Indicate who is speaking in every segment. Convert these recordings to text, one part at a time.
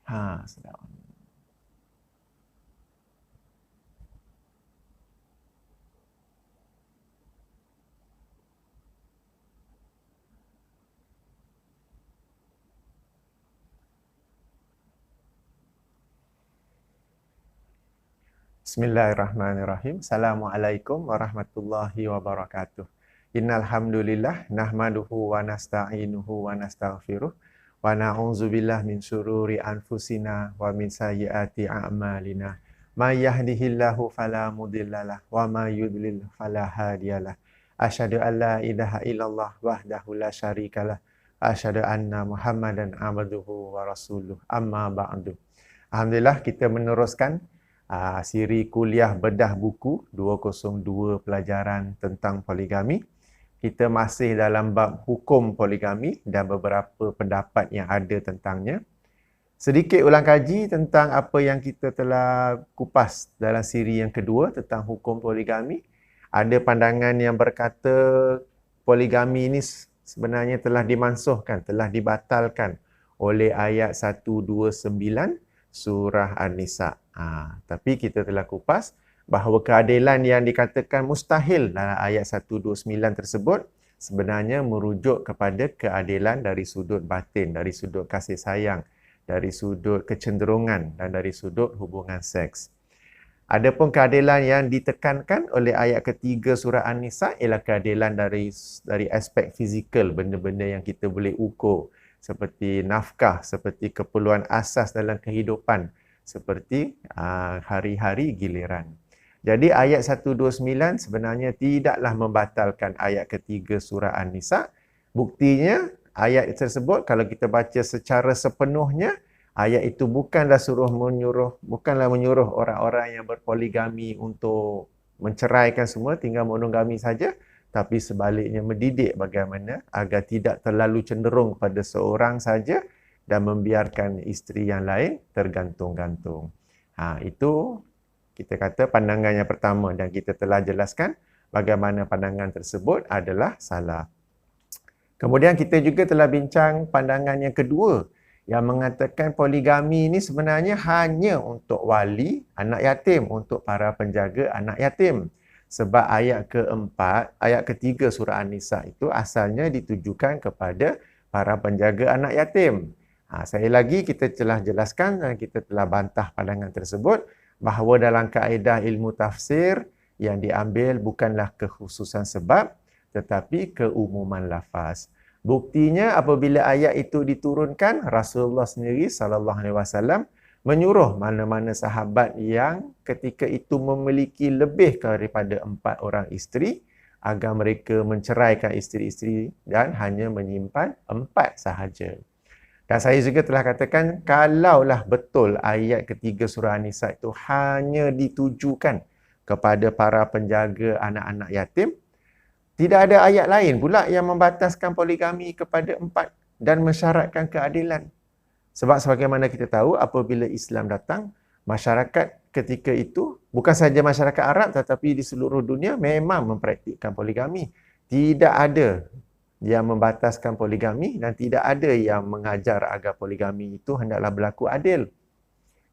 Speaker 1: Sedap. Bismillahirrahmanirrahim. Assalamualaikum warahmatullahi wabarakatuh. Innal hamdulillah nahmaduhu wa nasta'inuhu wa nastaghfiruh wa na'udzubillahi min syururi anfusina wa min sayyiati a'malina. May yahdihillahu fala mudhillalah wa may yudlil fala hadiyalah. Asyhadu an la ilaha illallah wahdahu la syarikalah. Asyhadu anna Muhammadan abduhu wa rasuluh. Amma ba'du. Alhamdulillah kita meneruskan siri kuliah bedah buku 202 pelajaran tentang poligami. Kita masih dalam bab hukum poligami dan beberapa pendapat yang ada tentangnya. Sedikit ulang kaji tentang apa yang kita telah kupas dalam siri yang kedua tentang hukum poligami. Ada pandangan yang berkata poligami ini sebenarnya telah dimansuhkan, telah dibatalkan oleh ayat 129 surah An-Nisa. Tapi kita telah kupas bahawa keadilan yang dikatakan mustahil dalam ayat 129 tersebut sebenarnya merujuk kepada keadilan dari sudut batin, dari sudut kasih sayang, dari sudut kecenderungan dan dari sudut hubungan seks. Adapun keadilan yang ditekankan oleh ayat ketiga surah An-Nisa ialah keadilan dari aspek fizikal, benda-benda yang kita boleh ukur, seperti nafkah, seperti keperluan asas dalam kehidupan, seperti hari-hari giliran. Jadi ayat 129 sebenarnya tidaklah membatalkan ayat ketiga surah An-Nisa. Buktinya ayat tersebut kalau kita baca secara sepenuhnya, ayat itu bukanlah menyuruh orang-orang yang berpoligami untuk menceraikan semua, tinggal monogami saja, tapi sebaliknya mendidik bagaimana agar tidak terlalu cenderung pada seorang saja dan membiarkan isteri yang lain tergantung-gantung. Itu kita kata pandangan yang pertama dan kita telah jelaskan bagaimana pandangan tersebut adalah salah. Kemudian kita juga telah bincang pandangan yang kedua yang mengatakan poligami ini sebenarnya hanya untuk wali anak yatim, untuk para penjaga anak yatim. Sebab ayat keempat, ayat ketiga surah An-Nisa itu asalnya ditujukan kepada para penjaga anak yatim. Saya lagi kita telah jelaskan dan kita telah bantah pandangan tersebut bahawa dalam kaedah ilmu tafsir yang diambil bukanlah kekhususan sebab tetapi keumuman lafaz. Buktinya apabila ayat itu diturunkan, Rasulullah sendiri SAW menyuruh mana-mana sahabat yang ketika itu memiliki lebih daripada 4 orang isteri agar mereka menceraikan isteri-isteri dan hanya menyimpan 4 sahaja. Dan saya juga telah katakan kalaulah betul ayat ketiga surah An-Nisa itu hanya ditujukan kepada para penjaga anak-anak yatim, tidak ada ayat lain pula yang membataskan poligami kepada 4 dan mensyaratkan keadilan. Sebab sebagaimana kita tahu apabila Islam datang, masyarakat ketika itu bukan sahaja masyarakat Arab tetapi di seluruh dunia memang mempraktikkan poligami. Tidak ada yang membataskan poligami dan tidak ada yang mengajar agar poligami itu hendaklah berlaku adil.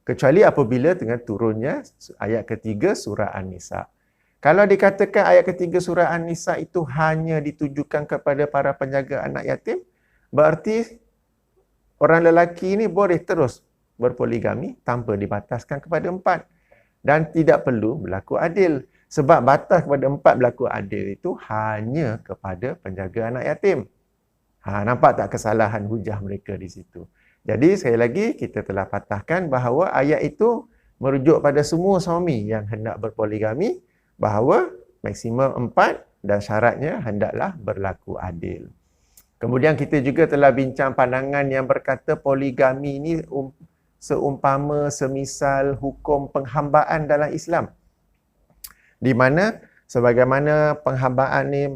Speaker 1: Kecuali apabila dengan turunnya ayat ketiga surah An-Nisa. Kalau dikatakan ayat ketiga surah An-Nisa itu hanya ditujukan kepada para penjaga anak yatim, berarti orang lelaki ini boleh terus berpoligami tanpa dibataskan kepada 4 dan tidak perlu berlaku adil. Sebab batas kepada 4 berlaku adil itu hanya kepada penjaga anak yatim. Nampak tak kesalahan hujah mereka di situ? Jadi sekali lagi kita telah patahkan bahawa ayat itu merujuk pada semua suami yang hendak berpoligami, bahawa maksimum 4 dan syaratnya hendaklah berlaku adil. Kemudian kita juga telah bincang pandangan yang berkata poligami ini seumpama semisal hukum penghambaan dalam Islam. Di mana sebagaimana penghambaan ni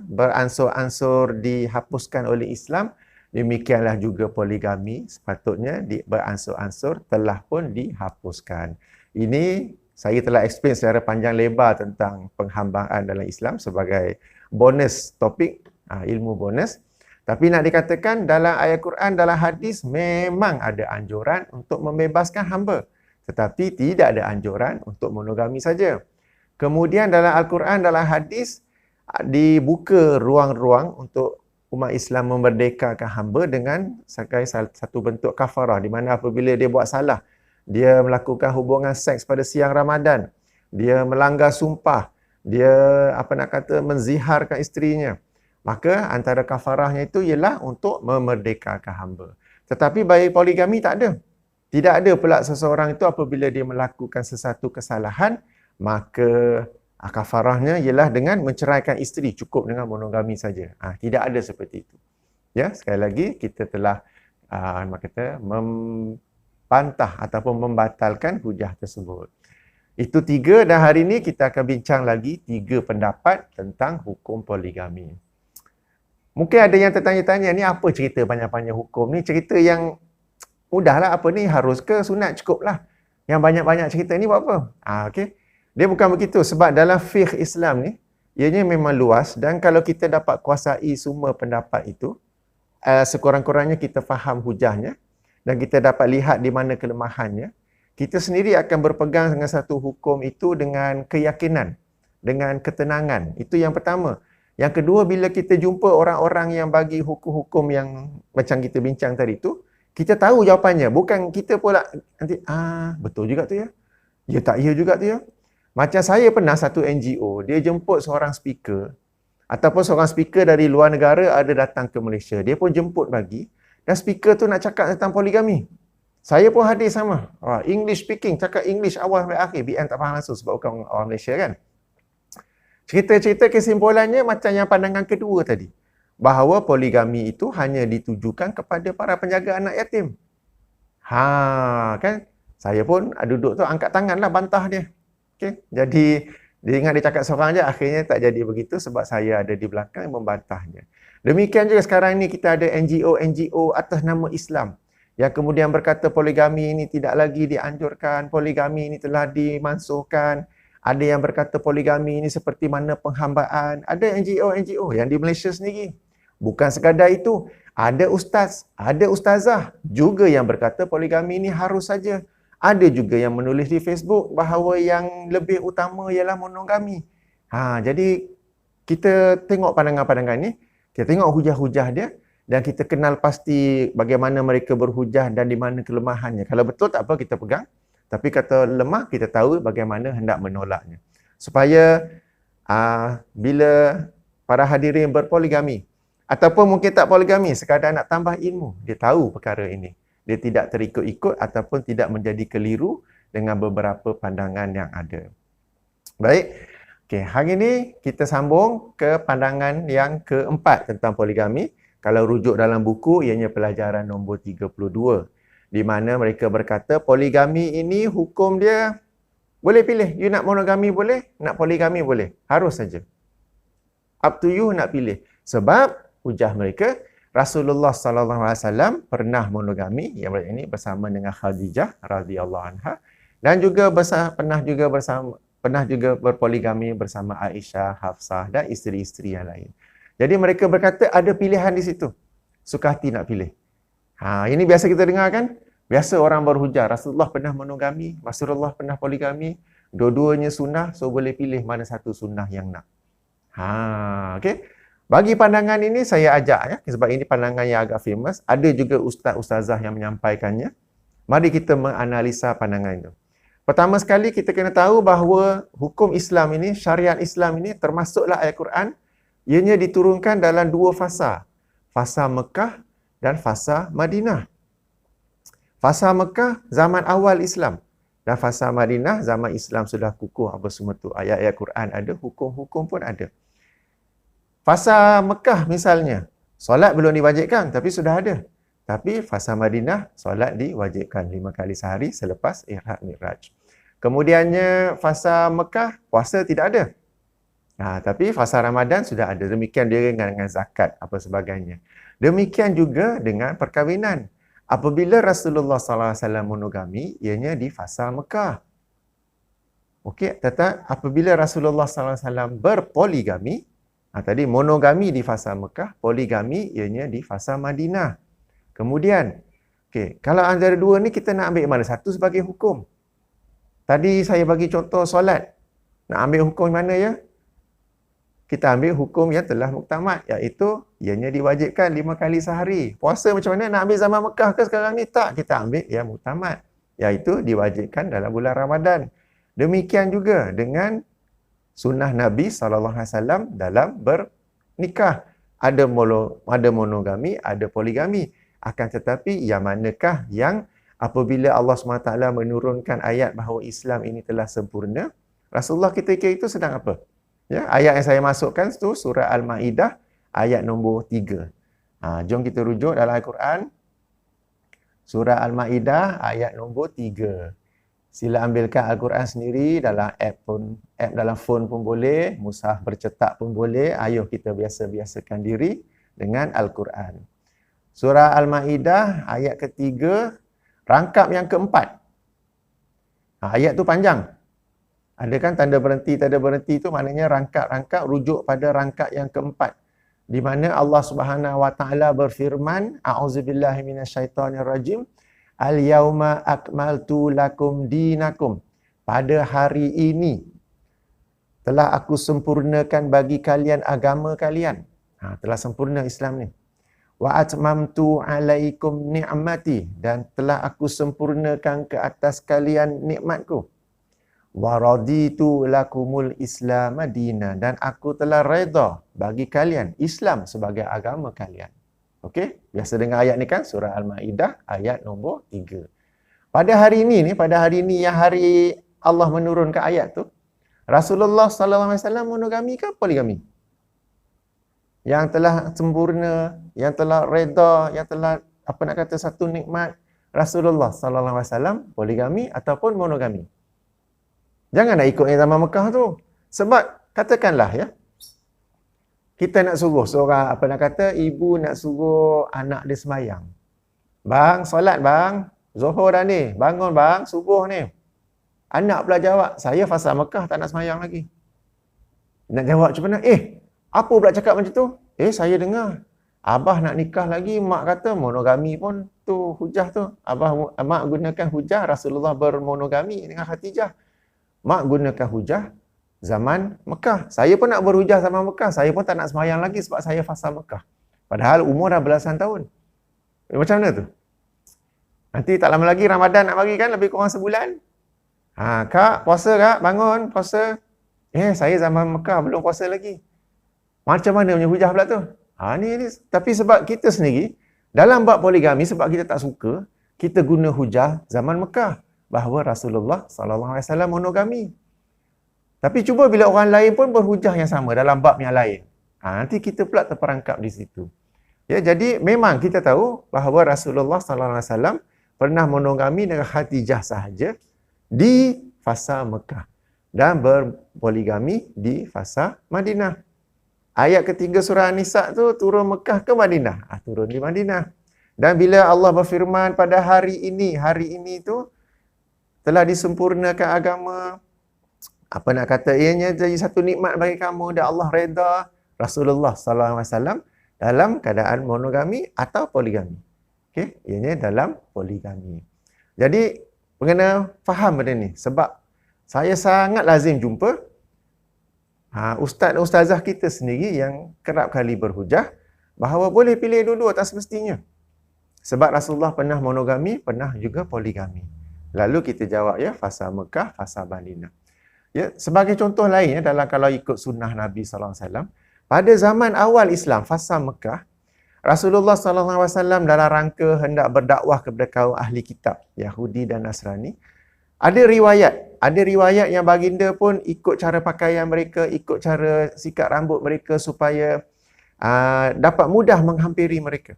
Speaker 1: beransur-ansur dihapuskan oleh Islam, demikianlah juga poligami sepatutnya beransur-ansur telah pun dihapuskan. Ini saya telah explain secara panjang lebar tentang penghambaan dalam Islam sebagai bonus topik, ilmu bonus. Tapi nak dikatakan dalam ayat Quran, dalam hadis memang ada anjuran untuk membebaskan hamba. Tetapi tidak ada anjuran untuk monogami saja. Kemudian dalam Al-Quran, dalam hadis dibuka ruang-ruang untuk umat Islam memerdekakan hamba dengan sebagai satu bentuk kafarah, di mana apabila dia buat salah, dia melakukan hubungan seks pada siang Ramadan, dia melanggar sumpah, dia menziharkan isterinya, maka antara kafarahnya itu ialah untuk memerdekakan hamba. Tetapi bagi poligami tak ada. Tidak ada pula seseorang itu apabila dia melakukan sesuatu kesalahan, maka kafarahnya ialah dengan menceraikan isteri, cukup dengan monogami saja. Tidak ada seperti itu. Ya, sekali lagi kita telah membantah ataupun membatalkan hujah tersebut. Itu 3, dan hari ini kita akan bincang lagi 3 pendapat tentang hukum poligami. Mungkin ada yang tertanya-tanya, ni apa cerita panjang-panjang hukum ni? Cerita yang mudahlah, apa ni, harus ke sunat, cukup lah. Yang banyak-banyak cerita ni buat apa? Okey. Dia bukan begitu, sebab dalam fiqh Islam ni, ianya memang luas, dan kalau kita dapat kuasai semua pendapat itu, sekurang-kurangnya kita faham hujahnya, dan kita dapat lihat di mana kelemahannya, kita sendiri akan berpegang dengan satu hukum itu dengan keyakinan, dengan ketenangan. Itu yang pertama. Yang kedua, bila kita jumpa orang-orang yang bagi hukum-hukum yang macam kita bincang tadi tu, kita tahu jawapannya. Bukan kita pula nanti, betul juga tu ya. Ya tak ya juga tu ya. Macam saya pernah satu NGO, dia jemput seorang speaker, ataupun seorang speaker dari luar negara ada datang ke Malaysia. Dia pun jemput bagi, dan speaker tu nak cakap tentang poligami. Saya pun hadir sama. English speaking, cakap English awal sampai akhir. BN tak faham langsung sebab bukan orang Malaysia kan. Cerita-cerita kesimpulannya macam yang pandangan kedua tadi. Bahawa poligami itu hanya ditujukan kepada para penjaga anak yatim. Kan? Saya pun duduk tu angkat tangan lah bantah dia. Okay? Jadi, dia ingat dia cakap seorang je, akhirnya tak jadi begitu sebab saya ada di belakang membantahnya. Demikian juga sekarang ni kita ada NGO atas nama Islam yang kemudian berkata poligami ini tidak lagi dianjurkan, poligami ini telah dimansuhkan. Ada yang berkata poligami ini seperti mana penghambaan. Ada NGO yang di Malaysia sendiri. Bukan sekadar itu, ada ustaz, ada ustazah juga yang berkata poligami ini harus saja. Ada juga yang menulis di Facebook bahawa yang lebih utama ialah monogami. Jadi kita tengok pandangan-pandangan ni, kita tengok hujah-hujah dia, dan kita kenal pasti bagaimana mereka berhujah dan di mana kelemahannya. Kalau betul tak apa, kita pegang. Tapi kata lemah, kita tahu bagaimana hendak menolaknya. Supaya bila para hadirin berpoligami, ataupun mungkin tak poligami, sekadar nak tambah ilmu, dia tahu perkara ini. Dia tidak terikut-ikut ataupun tidak menjadi keliru dengan beberapa pandangan yang ada. Baik, hari ini kita sambung ke pandangan yang keempat tentang poligami. Kalau rujuk dalam buku, ianya pelajaran nombor 32. Di mana mereka berkata poligami ini hukum dia boleh pilih. You nak monogami boleh, nak poligami boleh. Harus saja. Up to you nak pilih. Sebab hujah mereka, Rasulullah SAW pernah monogami, yang ini bersama dengan Khadijah radhiyallahu anha, dan juga pernah juga berpoligami bersama Aisyah, Hafsah dan isteri-isteri yang lain. Jadi mereka berkata ada pilihan di situ. Suka hati nak pilih. Ini biasa kita dengar kan? Biasa orang berhujah, Rasulullah pernah monogami, Rasulullah pernah poligami, dua-duanya sunnah, so boleh pilih mana satu sunnah yang nak. Okey. Bagi pandangan ini saya ajak ya, sebab ini pandangan yang agak famous. Ada juga ustaz-ustazah yang menyampaikannya. Mari kita menganalisa pandangan itu. Pertama sekali kita kena tahu bahawa hukum Islam ini, syariat Islam ini termasuklah ayat Quran, ianya diturunkan dalam 2 fasa. Fasa Mekah dan fasa Madinah. Fasa Mekah zaman awal Islam, dan fasa Madinah zaman Islam sudah kukuh apa semua tu. Ayat-ayat Quran ada, hukum-hukum pun ada. Fasa Mekah misalnya, solat belum diwajibkan tapi sudah ada. Tapi fasa Madinah, solat diwajibkan 5 kali sehari selepas Ihram Mi'raj. Kemudiannya fasa Mekah, puasa tidak ada. Tapi fasa Ramadan sudah ada. Demikian dia dengan zakat apa sebagainya. Demikian juga dengan perkahwinan. Apabila Rasulullah SAW monogami, ianya di fasa Mekah. Okey, tetapi apabila Rasulullah SAW berpoligami, Tadi monogami di fasa Mekah, poligami ianya di fasa Madinah. Kemudian, kalau antara dua ni kita nak ambil mana? Satu sebagai hukum. Tadi saya bagi contoh solat. Nak ambil hukum mana ya? Kita ambil hukum yang telah muktamad, iaitu ianya diwajibkan 5 kali sehari. Puasa macam mana? Nak ambil zaman Mekah ke sekarang ni? Tak, kita ambil yang muktamad, iaitu diwajibkan dalam bulan Ramadan. Demikian juga dengan sunnah Nabi SAW dalam bernikah. Ada monogami, ada poligami. Akan tetapi yang manakah yang apabila Allah SWT menurunkan ayat bahawa Islam ini telah sempurna, Rasulullah ketika itu sedang apa? Ya, ayat yang saya masukkan itu surah Al-Ma'idah ayat nombor 3. Jom kita rujuk dalam Al-Quran. Surah Al-Ma'idah ayat nombor 3. Sila ambilkan Al-Quran sendiri dalam app dalam phone pun boleh, mushaf bercetak pun boleh. Ayuh kita biasa-biasakan diri dengan Al-Quran. Surah Al-Ma'idah ayat ketiga, rangkap yang keempat. Ayat tu panjang. Ada kan tanda berhenti tu maknanya rangkap rujuk pada rangkap yang keempat. Di mana Allah Subhanahu Wa Taala berfirman, a'udzubillahi minasyaitonirrajim, al-yauma akmaltu lakum dinakum. Pada hari ini telah aku sempurnakan bagi kalian agama kalian. Telah sempurna Islam ni. Wa atmamtu alaikum ni'mati, dan telah aku sempurnakan ke atas kalian nikmatku. Wa raditu lakumul Islam madina, dan aku telah redha bagi kalian Islam sebagai agama kalian. Okey, biasa dengar ayat ni kan, surah Al-Maidah ayat nombor 3. Pada hari ini yang hari Allah menurunkan ayat tu, Rasulullah sallallahu alaihi wasallam monogami ke poligami? Yang telah sempurna, yang telah redha, yang telah satu nikmat, Rasulullah sallallahu alaihi wasallam poligami ataupun monogami. Jangan nak ikut yang zaman Mekah tu. Sebab katakanlah ya, kita nak suruh seorang ibu nak suruh anak dia sembahyang. Bang, solat bang, Zuhur dah ni, bangun bang, subuh ni. Anak pula jawab, saya fasa Mekah tak nak sembahyang lagi. Nak jawab macam mana? Apa pula cakap macam tu? Saya dengar abah nak nikah lagi, mak kata monogami pun tu hujah tu. Mak gunakan hujah Rasulullah bermonogami dengan Khadijah. Mak gunakan hujah zaman Mekah. Saya pun nak berhujah zaman Mekah. Saya pun tak nak sembahyang lagi sebab saya fasa Mekah. Padahal umur dah belasan tahun. Macam mana tu? Nanti tak lama lagi Ramadan nak bagi kan, lebih kurang sebulan. Kak, puasa kak, bangun, puasa. Saya zaman Mekah belum puasa lagi. Macam mana punya hujah pula tu? Ni. Tapi sebab kita sendiri, dalam bab poligami, sebab kita tak suka, kita guna hujah zaman Mekah. Bahawa Rasulullah SAW monogami. Tapi cuba bila orang lain pun berhujah yang sama dalam bab yang lain. Nanti kita pula terperangkap di situ. Ya, jadi memang kita tahu bahawa Rasulullah SAW pernah monogami dengan Khadijah sahaja di fasa Mekah. Dan berpoligami di fasa Madinah. Ayat ketiga surah An-Nisa tu turun Mekah ke Madinah? Turun di Madinah. Dan bila Allah berfirman pada hari ini tu telah disempurnakan agama, ianya jadi satu nikmat bagi kamu dan Allah redha, Rasulullah sallallahu alaihi wasallam dalam keadaan monogami atau poligami. Okey, ianya dalam poligami. Jadi kena faham benda ni sebab saya sangat lazim jumpa ustaz dan ustazah kita sendiri yang kerap kali berhujah bahawa boleh pilih dulu tak semestinya. Sebab Rasulullah pernah monogami, pernah juga poligami. Lalu kita jawab ya, fasa Mekah, fasa Madinah. Ya, sebagai contoh lain dalam kalau ikut sunnah Nabi sallallahu alaihi wasallam, pada zaman awal Islam fasa Mekah, Rasulullah sallallahu alaihi wasallam dalam rangka hendak berdakwah kepada kaum ahli kitab Yahudi dan Nasrani, ada riwayat yang baginda pun ikut cara pakaian mereka, ikut cara sikat rambut mereka supaya dapat mudah menghampiri mereka.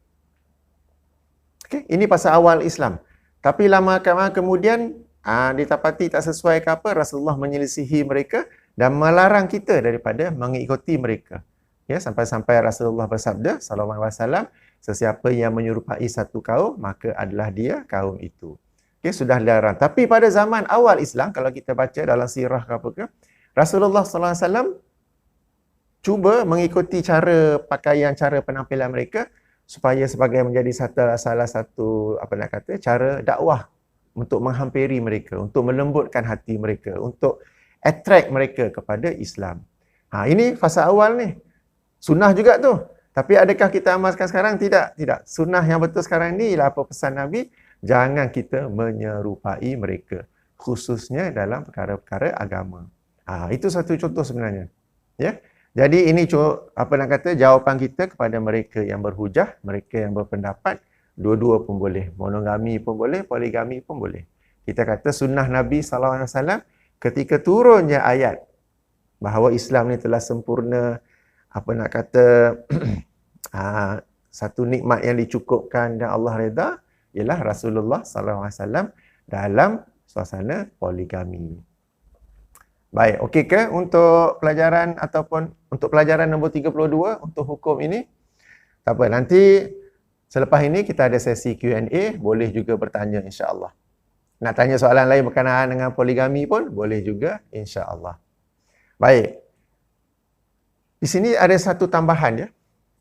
Speaker 1: Okay, ini pasal awal Islam. Tapi lama kemudian ditapati tak sesuai ke apa, Rasulullah menyelisihi mereka dan melarang kita daripada mengikuti mereka. Ya, sampai-sampai Rasulullah bersabda sallallahu alaihi wasallam, sesiapa yang menyerupai satu kaum maka adalah dia kaum itu. Okay, sudah dilarang. Tapi pada zaman awal Islam, kalau kita baca dalam sirah ke apa ke, Rasulullah sallallahu alaihi wasallam cuba mengikuti cara pakaian, cara penampilan mereka supaya sebagai menjadi salah satu cara dakwah untuk menghampiri mereka, untuk melembutkan hati mereka, untuk attract mereka kepada Islam. Ini fasa awal ni. Sunnah juga tu. Tapi adakah kita amalkan sekarang? Tidak. Sunnah yang betul sekarang ni ialah apa pesan Nabi? Jangan kita menyerupai mereka. Khususnya dalam perkara-perkara agama. Itu satu contoh sebenarnya. Ya. Jadi ini jawapan kita kepada mereka yang berhujah, mereka yang berpendapat, dua-dua pun boleh. Monogami pun boleh, poligami pun boleh. Kita kata sunnah Nabi SAW ketika turunnya ayat bahawa Islam ni telah sempurna, satu nikmat yang dicukupkan dan Allah redha ialah Rasulullah SAW dalam suasana poligami. Baik, okey ke untuk pelajaran ataupun untuk pelajaran nombor 32 untuk hukum ini? Tak apa, nanti selepas ini kita ada sesi Q&A, boleh juga bertanya insya-Allah. Nak tanya soalan lain berkenaan dengan poligami pun boleh juga insya-Allah. Baik. Di sini ada satu tambahan ya.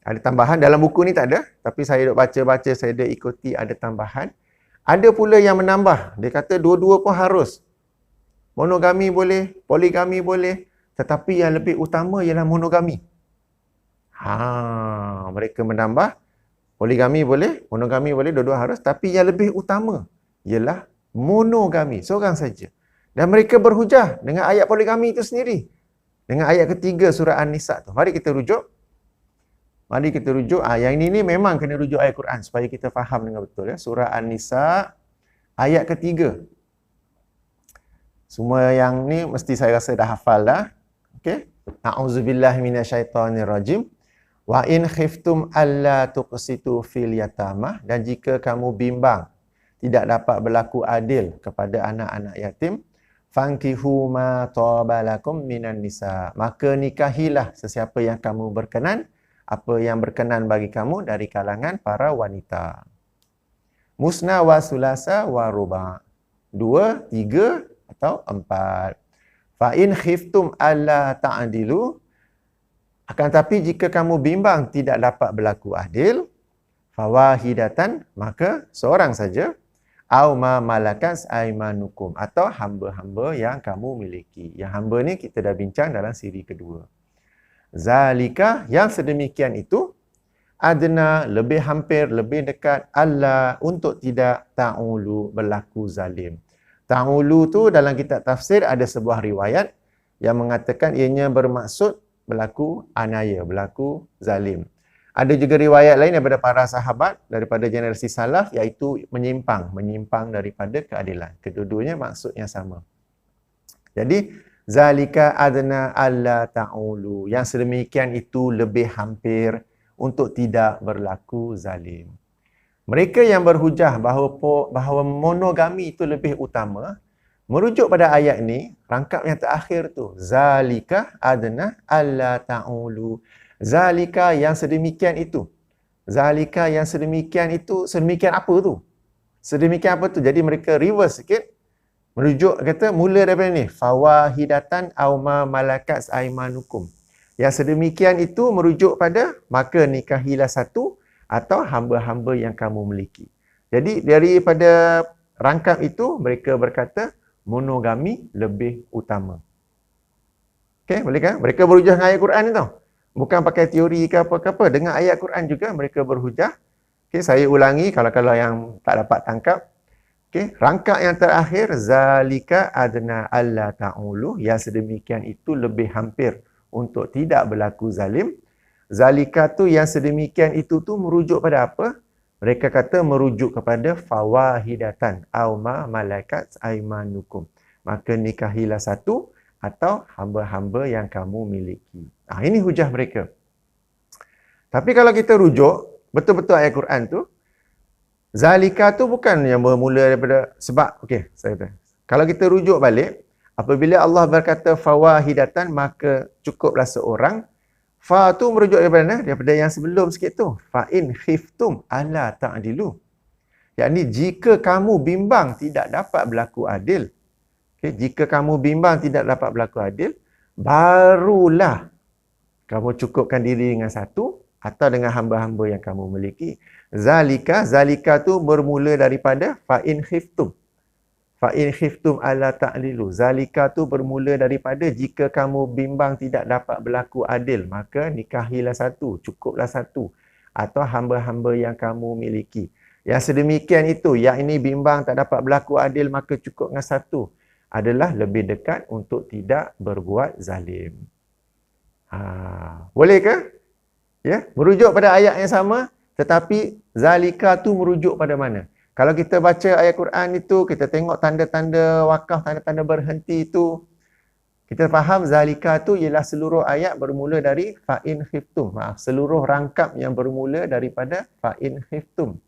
Speaker 1: Ada tambahan dalam buku ni tak ada, tapi saya duk baca-baca, saya dah ikuti ada tambahan. Ada pula yang menambah. Dia kata dua-dua pun harus. Monogami boleh, poligami boleh, tetapi yang lebih utama ialah monogami. Mereka menambah poligami boleh, monogami boleh, dua-dua harus, tapi yang lebih utama ialah monogami, seorang saja. Dan mereka berhujah dengan ayat poligami itu sendiri. Dengan ayat ketiga surah An-Nisa tu. Mari kita rujuk. Yang ini memang kena rujuk ayat Quran supaya kita faham dengan betul ya. Surah An-Nisa ayat ketiga. Semua yang ni mesti saya rasa dah hafal dah. Okey. A'udzubillahi minasyaitonirrajim. Wa in khiftum alla tuqsitu fil yatama, dan jika kamu bimbang tidak dapat berlaku adil kepada anak-anak yatim, fankihu ma tabalakum minan nisa, maka nikahilah sesiapa yang kamu berkenan, apa yang berkenan bagi kamu dari kalangan para wanita. Musna wa sulasa wa ruba, 2, 3 atau 4. Fa in khiftum alla ta'dilu, akan tapi jika kamu bimbang tidak dapat berlaku adil, fawahidatan, maka seorang saja, au ma malakas aimanukum, atau hamba-hamba yang kamu miliki. Yang hamba ni kita dah bincang dalam siri kedua. Zalika, yang sedemikian itu, adna, lebih hampir, lebih dekat, Allah, untuk tidak ta'ulu, berlaku zalim. Ta'ulu tu dalam kitab tafsir ada sebuah riwayat yang mengatakan ianya bermaksud berlaku anaya, berlaku zalim. Ada juga riwayat lain daripada para sahabat, daripada generasi salaf, iaitu menyimpang daripada keadilan. Kedua-duanya maksud yang sama. Jadi, zalika adna alla ta'ulu, yang sedemikian itu lebih hampir untuk tidak berlaku zalim. Mereka yang berhujah bahawa monogami itu lebih utama, merujuk pada ayat ni, rangkap yang terakhir tu, zalika adna alla ta'ulu. Zalika yang sedemikian itu. Zalika yang sedemikian itu, sedemikian apa tu? Sedemikian apa tu? Jadi mereka reverse sikit. Merujuk, kata mula daripada ni. Fawahidatan aw ma malakat aimanukum. Yang sedemikian itu merujuk pada maka nikahilah satu atau hamba-hamba yang kamu miliki. Jadi daripada rangkap itu mereka berkata monogami lebih utama. Okey, boleh kan? Mereka berhujah dengan ayat Quran ni tau. Bukan pakai teori ke apa-apa. Dengan ayat Quran juga mereka berhujah. Okey, saya ulangi kalau yang tak dapat tangkap. Okey, rangkap yang terakhir, zalika adna alla ta'ulu, yang sedemikian itu lebih hampir untuk tidak berlaku zalim. Zalika tu yang sedemikian itu tu merujuk pada apa? Mereka kata merujuk kepada fawahidatan aw ma malakat aimanukum. Maka nikahilah satu atau hamba-hamba yang kamu miliki. Ini hujah mereka. Tapi kalau kita rujuk betul-betul ayat Quran tu, zalika tu bukan yang bermula daripada sebab, okey, saya kata. Kalau kita rujuk balik, apabila Allah berkata fawahidatan, maka cukuplah seorang. Fa tu merujuk daripada mana? Daripada yang sebelum sikit tu. Fa in khiftum alla ta'dilu. Yakni jika kamu bimbang tidak dapat berlaku adil. Okay, jika kamu bimbang tidak dapat berlaku adil, barulah Kamu cukupkan diri dengan satu atau dengan hamba-hamba yang kamu miliki. Zalika tu bermula daripada fa'in khiftum. Fa'in khiftum ala ta'lilu. Zalika tu bermula daripada jika kamu bimbang tidak dapat berlaku adil, maka nikahilah satu, cukuplah satu. Atau hamba-hamba yang kamu miliki. Yang sedemikian itu, yang ini bimbang tak dapat berlaku adil, maka cukup dengan satu. Adalah lebih dekat untuk tidak berbuat zalim. Boleh ke? Ya, merujuk pada ayat yang sama, tetapi zalika tu merujuk pada mana? Kalau kita baca ayat Quran itu, kita tengok tanda-tanda wakaf, tanda-tanda berhenti itu, kita faham zalika tu ialah seluruh ayat bermula dari fa'in khiftum. Seluruh rangkap yang bermula daripada fa'in khiftum.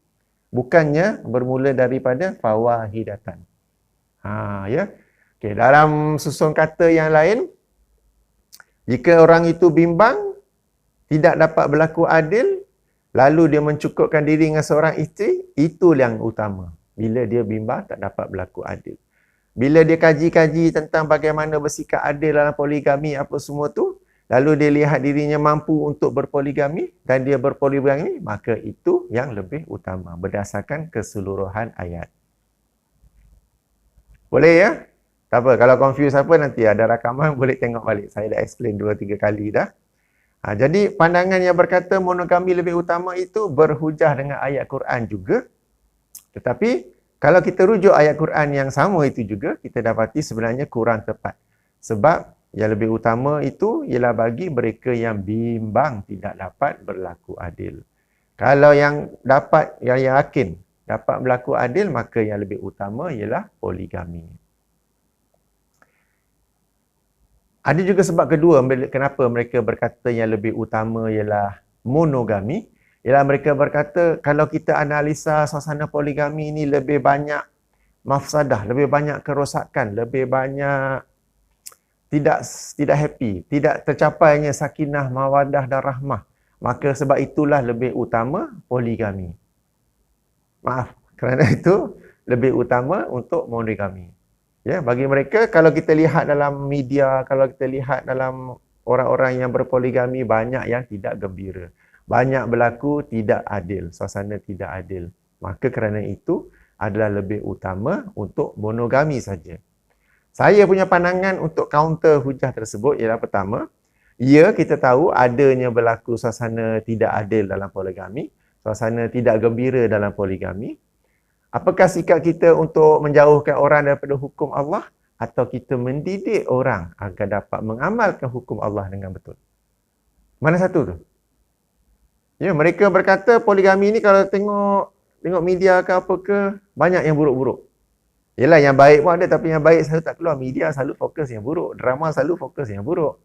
Speaker 1: Bukannya bermula daripada fawahidatan. Ya. Okey, dalam susun kata yang lain, jika orang itu bimbang, tidak dapat berlaku adil, lalu dia mencukupkan diri dengan seorang isteri, itu yang utama. Bila dia bimbang, tak dapat berlaku adil. Bila dia kaji-kaji tentang bagaimana bersikap adil dalam poligami, apa semua tu, lalu dia lihat dirinya mampu untuk berpoligami, dan dia berpoligami, maka itu yang lebih utama, berdasarkan keseluruhan ayat. Boleh ya? Tak apa, kalau confuse apa, nanti ada rakaman, boleh tengok balik. Saya dah explain 2-3 kali dah. Jadi pandangan yang berkata monogami lebih utama itu berhujah dengan ayat Quran juga. Tetapi kalau kita rujuk ayat Quran yang sama itu juga, kita dapati sebenarnya kurang tepat. Sebab yang lebih utama itu ialah bagi mereka yang bimbang tidak dapat berlaku adil. Kalau yang dapat, yang yakin dapat berlaku adil, maka yang lebih utama ialah poligami. Ada juga sebab kedua kenapa mereka berkata yang lebih utama ialah monogami. Ialah mereka berkata kalau kita analisa suasana poligami ini lebih banyak mafsadah, lebih banyak kerosakan, lebih banyak tidak happy, tidak tercapainya sakinah, mawaddah dan rahmah. Maka sebab itulah lebih utama poligami. Maaf, kerana itu lebih utama untuk monogami. Ya, bagi mereka, kalau kita lihat dalam media, kalau kita lihat dalam orang-orang yang berpoligami, banyak yang tidak gembira. Banyak berlaku tidak adil, suasana tidak adil. Maka kerana itu adalah lebih utama untuk monogami saja. Saya punya pandangan untuk counter hujah tersebut ialah pertama, ya kita tahu adanya berlaku suasana tidak adil dalam poligami, suasana tidak gembira dalam poligami. Apakah sikap kita untuk menjauhkan orang daripada hukum Allah atau kita mendidik orang agar dapat mengamalkan hukum Allah dengan betul? Mana satu tu? Ya, mereka berkata poligami ni kalau tengok media ke apa ke, banyak yang buruk-buruk. Yalah, yang baik pun ada, tapi yang baik selalu tak keluar. Media selalu fokus yang buruk, drama selalu fokus yang buruk.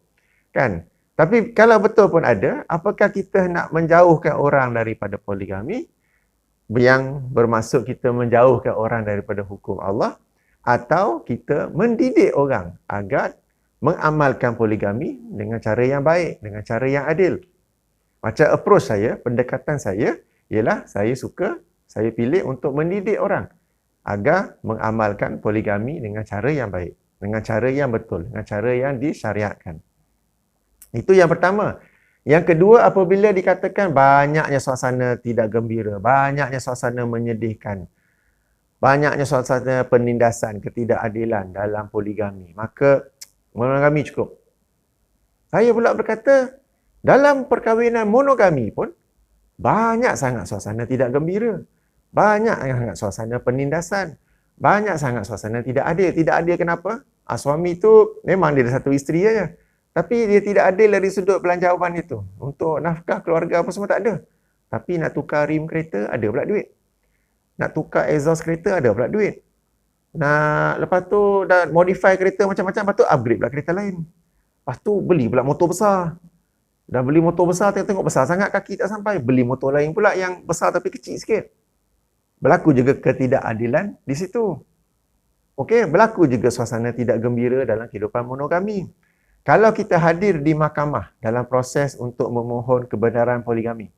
Speaker 1: Kan? Tapi kalau betul pun ada, apakah kita nak menjauhkan orang daripada poligami? Yang bermaksud kita menjauhkan orang daripada hukum Allah, atau kita mendidik orang agar mengamalkan poligami dengan cara yang baik, dengan cara yang adil. Macam approach saya, pendekatan saya ialah saya pilih untuk mendidik orang agar mengamalkan poligami dengan cara yang baik, dengan cara yang betul, dengan cara yang disyariatkan. Itu yang pertama. Yang kedua, apabila dikatakan banyaknya suasana tidak gembira, banyaknya suasana menyedihkan, banyaknya suasana penindasan, ketidakadilan dalam poligami, maka monogami cukup. Saya pula berkata, dalam perkahwinan monogami pun, banyak sangat suasana tidak gembira, banyak sangat suasana penindasan, banyak sangat suasana tidak adil. Tidak adil kenapa? Suami itu memang dia ada satu isteri saja. Tapi dia tidak adil dari sudut belanjawan itu. Untuk nafkah keluarga apa semua tak ada. Tapi nak tukar rim kereta, ada pula duit. Nak tukar exhaust kereta, ada pula duit. Lepas tu dah modify kereta macam-macam, lepas tu upgrade pula kereta lain. Lepas tu beli pula motor besar. Dah beli motor besar, tengok besar sangat kaki tak sampai. Beli motor lain pula yang besar tapi kecil sikit. Berlaku juga ketidakadilan di situ. Okey, berlaku juga suasana tidak gembira dalam kehidupan monogami. Kalau kita hadir di mahkamah dalam proses untuk memohon kebenaran poligami.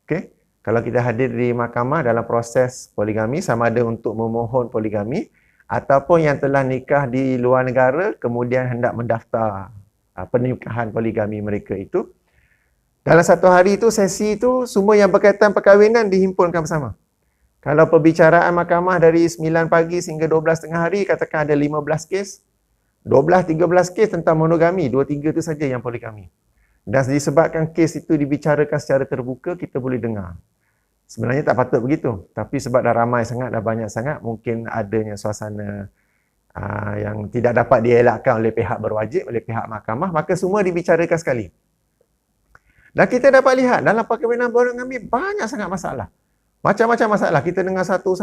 Speaker 1: Okey, kalau kita hadir di mahkamah dalam proses poligami, sama ada untuk memohon poligami ataupun yang telah nikah di luar negara kemudian hendak mendaftar pernikahan poligami mereka itu. Dalam satu hari itu, sesi itu, semua yang berkaitan perkahwinan dihimpunkan bersama. Kalau perbicaraan mahkamah dari 9 pagi sehingga 12 tengah hari, katakan ada 15 kes, 12-13 kes tentang monogami, 2-3 itu saja yang poligami. Dan disebabkan kes itu dibicarakan secara terbuka, kita boleh dengar. Sebenarnya tak patut begitu. Tapi sebab dah ramai sangat, dah banyak sangat, mungkin adanya suasana yang tidak dapat dielakkan oleh pihak berwajib, oleh pihak mahkamah, maka semua dibicarakan sekali. Dan kita dapat lihat, dalam perkahwinan monogami banyak sangat masalah. Macam-macam masalah. Kita dengar satu.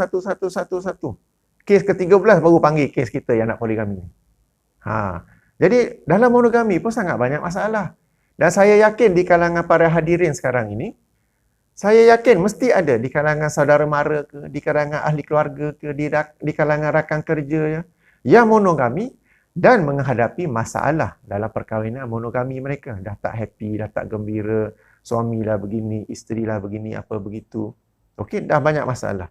Speaker 1: Kes ke-13 baru panggil kes kita yang nak poligami. Jadi, dalam monogami pun sangat banyak masalah. Dan saya yakin di kalangan para hadirin sekarang ini, saya yakin mesti ada di kalangan saudara mara ke, di kalangan ahli keluarga ke, di kalangan rakan kerja ya, yang monogami dan menghadapi masalah dalam perkahwinan monogami mereka. Dah tak happy, dah tak gembira, suamilah begini, isterilah begini, apa begitu. Okey, dah banyak masalah.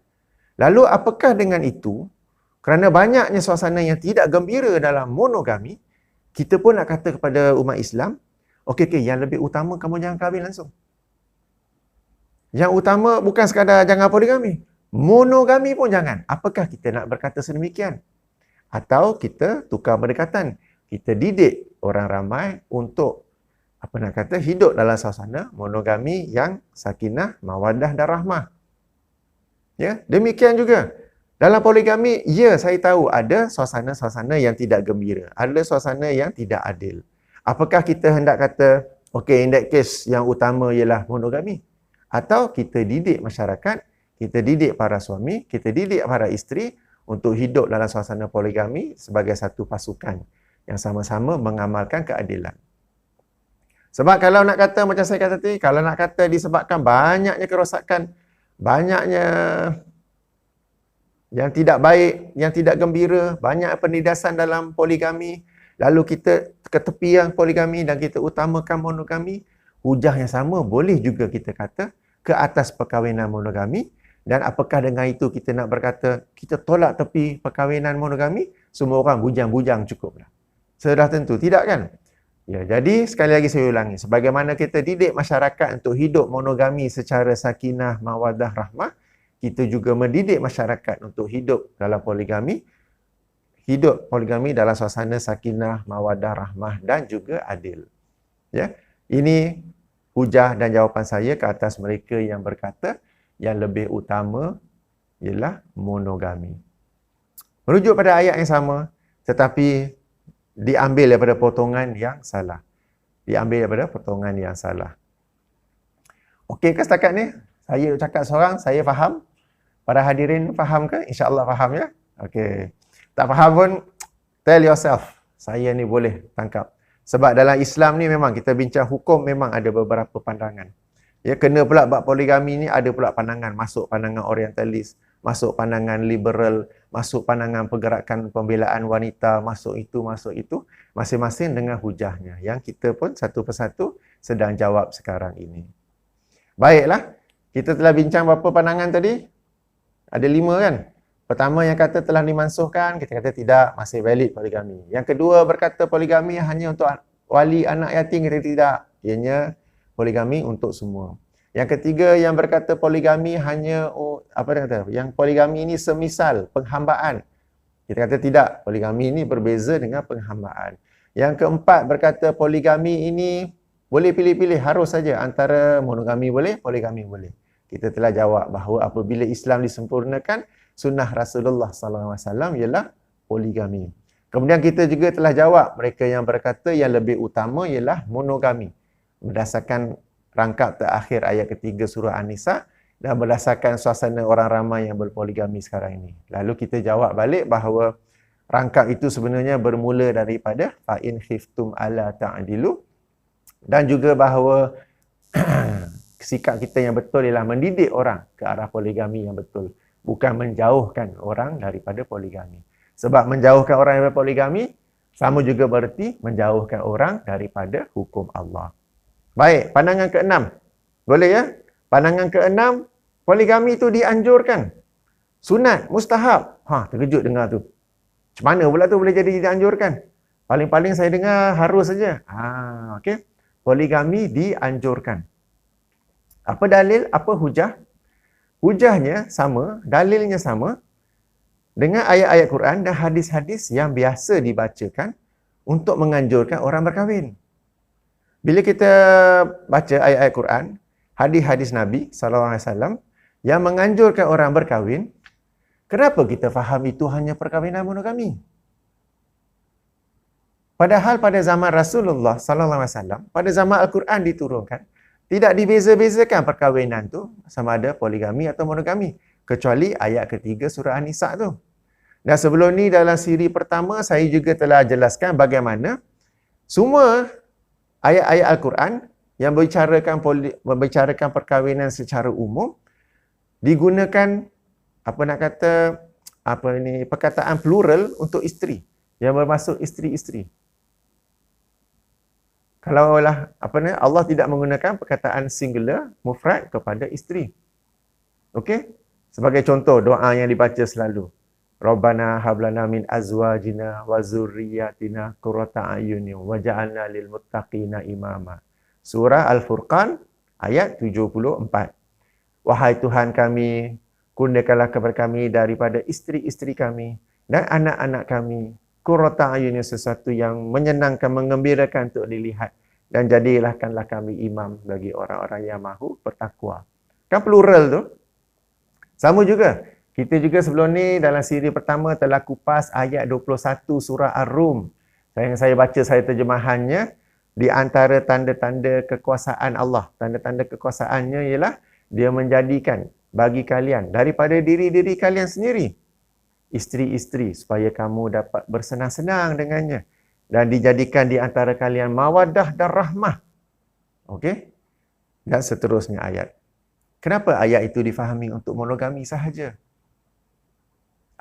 Speaker 1: Lalu apakah dengan itu, kerana banyaknya suasana yang tidak gembira dalam monogami, kita pun nak kata kepada umat Islam, okey, yang lebih utama kamu jangan kahwin langsung. Yang utama bukan sekadar jangan poligami, monogami pun jangan. Apakah kita nak berkata sedemikian? Atau kita tukar pendekatan. Kita didik orang ramai untuk hidup dalam suasana monogami yang sakinah, mawaddah dan rahmah. Ya, demikian juga. Dalam poligami, ya saya tahu ada suasana-suasana yang tidak gembira. Ada suasana yang tidak adil. Apakah kita hendak kata, okey, in that case yang utama ialah monogami? Atau kita didik masyarakat, kita didik para suami, kita didik para isteri untuk hidup dalam suasana poligami sebagai satu pasukan yang sama-sama mengamalkan keadilan. Sebab kalau nak kata, macam saya kata tadi, kalau nak kata disebabkan banyaknya kerosakan, banyaknya yang tidak baik, yang tidak gembira, banyak penindasan dalam poligami, lalu kita ketepian poligami dan kita utamakan monogami, hujah yang sama boleh juga kita kata ke atas perkahwinan monogami. Dan apakah dengan itu kita nak berkata kita tolak tepi perkahwinan monogami, semua orang bujang-bujang cukuplah? Sudah tentu tidak kan? Ya, jadi sekali lagi saya ulangi, sebagaimana kita didik masyarakat untuk hidup monogami secara sakinah, mawaddah, rahmah, kita juga mendidik masyarakat untuk hidup dalam poligami, hidup poligami dalam suasana sakinah, mawaddah, rahmah dan juga adil. Ya, ini hujah dan jawapan saya ke atas mereka yang berkata yang lebih utama ialah monogami. Merujuk pada ayat yang sama, tetapi diambil daripada potongan yang salah. Diambil daripada potongan yang salah. Okey ke setakat ni? Saya cakap seorang, saya faham. Para hadirin faham ke? InsyaAllah faham ya? Okey. Tak faham pun, tell yourself, saya ni boleh tangkap. Sebab dalam Islam ni memang kita bincang hukum memang ada beberapa pandangan. Ya, kena pula bab poligami ni ada pula pandangan, masuk pandangan orientalis, masuk pandangan liberal, masuk pandangan pergerakan pembelaan wanita, masuk itu, masing-masing dengan hujahnya. Yang kita pun satu persatu sedang jawab sekarang ini. Baiklah, kita telah bincang berapa pandangan tadi? Ada 5 kan? Pertama yang kata telah dimansuhkan, kita kata tidak, masih valid poligami. Yang kedua berkata poligami hanya untuk wali anak yatim, kita tidak. Ianya poligami untuk semua. Yang ketiga yang berkata poligami hanya yang poligami ini semisal penghambaan. Kita kata tidak, poligami ini berbeza dengan penghambaan. Yang keempat berkata poligami ini boleh pilih-pilih, harus saja antara monogami boleh, poligami boleh. Kita telah jawab bahawa apabila Islam disempurnakan, sunnah Rasulullah SAW ialah poligami. Kemudian kita juga telah jawab mereka yang berkata yang lebih utama ialah monogami. Berdasarkan rangkap terakhir ayat ketiga surah An-Nisa dan berdasarkan suasana orang ramai yang berpoligami sekarang ini. Lalu kita jawab balik bahawa rangkap itu sebenarnya bermula daripada fa'in khiftum ala ta'dilu dan juga bahawa sikap kita yang betul ialah mendidik orang ke arah poligami yang betul, bukan menjauhkan orang daripada poligami. Sebab menjauhkan orang daripada poligami sama juga berarti menjauhkan orang daripada hukum Allah. Baik, pandangan ke-6. Boleh ya? Pandangan ke-6, poligami itu dianjurkan. Sunat, mustahab. Terkejut dengar tu. Macam mana pula tu boleh jadi dianjurkan? Paling-paling saya dengar harus saja. Okey. Poligami dianjurkan. Apa dalil? Apa hujah? Hujahnya sama, dalilnya sama dengan ayat-ayat Quran dan hadis-hadis yang biasa dibacakan untuk menganjurkan orang berkahwin. Bila kita baca ayat-ayat Quran, hadis-hadis Nabi SAW yang menganjurkan orang berkahwin, kenapa kita faham itu hanya perkahwinan monogami? Padahal pada zaman Rasulullah SAW, pada zaman Al-Quran diturunkan, tidak dibeza-bezakan perkahwinan tu sama ada poligami atau monogami. Kecuali ayat ketiga surah An-Nisa tu. Dan sebelum ni dalam siri pertama, saya juga telah jelaskan bagaimana semua ayat-ayat Al-Quran yang membicarakan perkahwinan secara umum, digunakan, perkataan plural untuk isteri, yang bermaksud isteri-isteri. Kalau Allah tidak menggunakan perkataan singular, mufrad kepada isteri. Okey? Sebagai contoh doa yang dibaca selalu. Rabbana hablana min azwajina wa zurriyyatina qurrata a'yunin waj'alna lil muttaqina imama. Surah Al-Furqan ayat 74. Wahai Tuhan kami, kurniakanlah kepada kami daripada isteri-isteri kami dan anak-anak kami qurrata a'yunin, sesuatu yang menyenangkan, mengembirakan untuk dilihat, dan jadikanlah kami imam bagi orang-orang yang mahu bertakwa. Kan plural tu. Sama juga. Kita juga sebelum ni dalam siri pertama telah kupas ayat 21 surah Ar-Rum. Saya baca, saya terjemahannya. Di antara tanda-tanda kekuasaan Allah, tanda-tanda kekuasaannya ialah dia menjadikan bagi kalian daripada diri-diri kalian sendiri isteri-isteri supaya kamu dapat bersenang-senang dengannya, dan dijadikan di antara kalian mawaddah dan rahmah. Okey? Dan seterusnya ayat. Kenapa ayat itu difahami untuk monogami sahaja?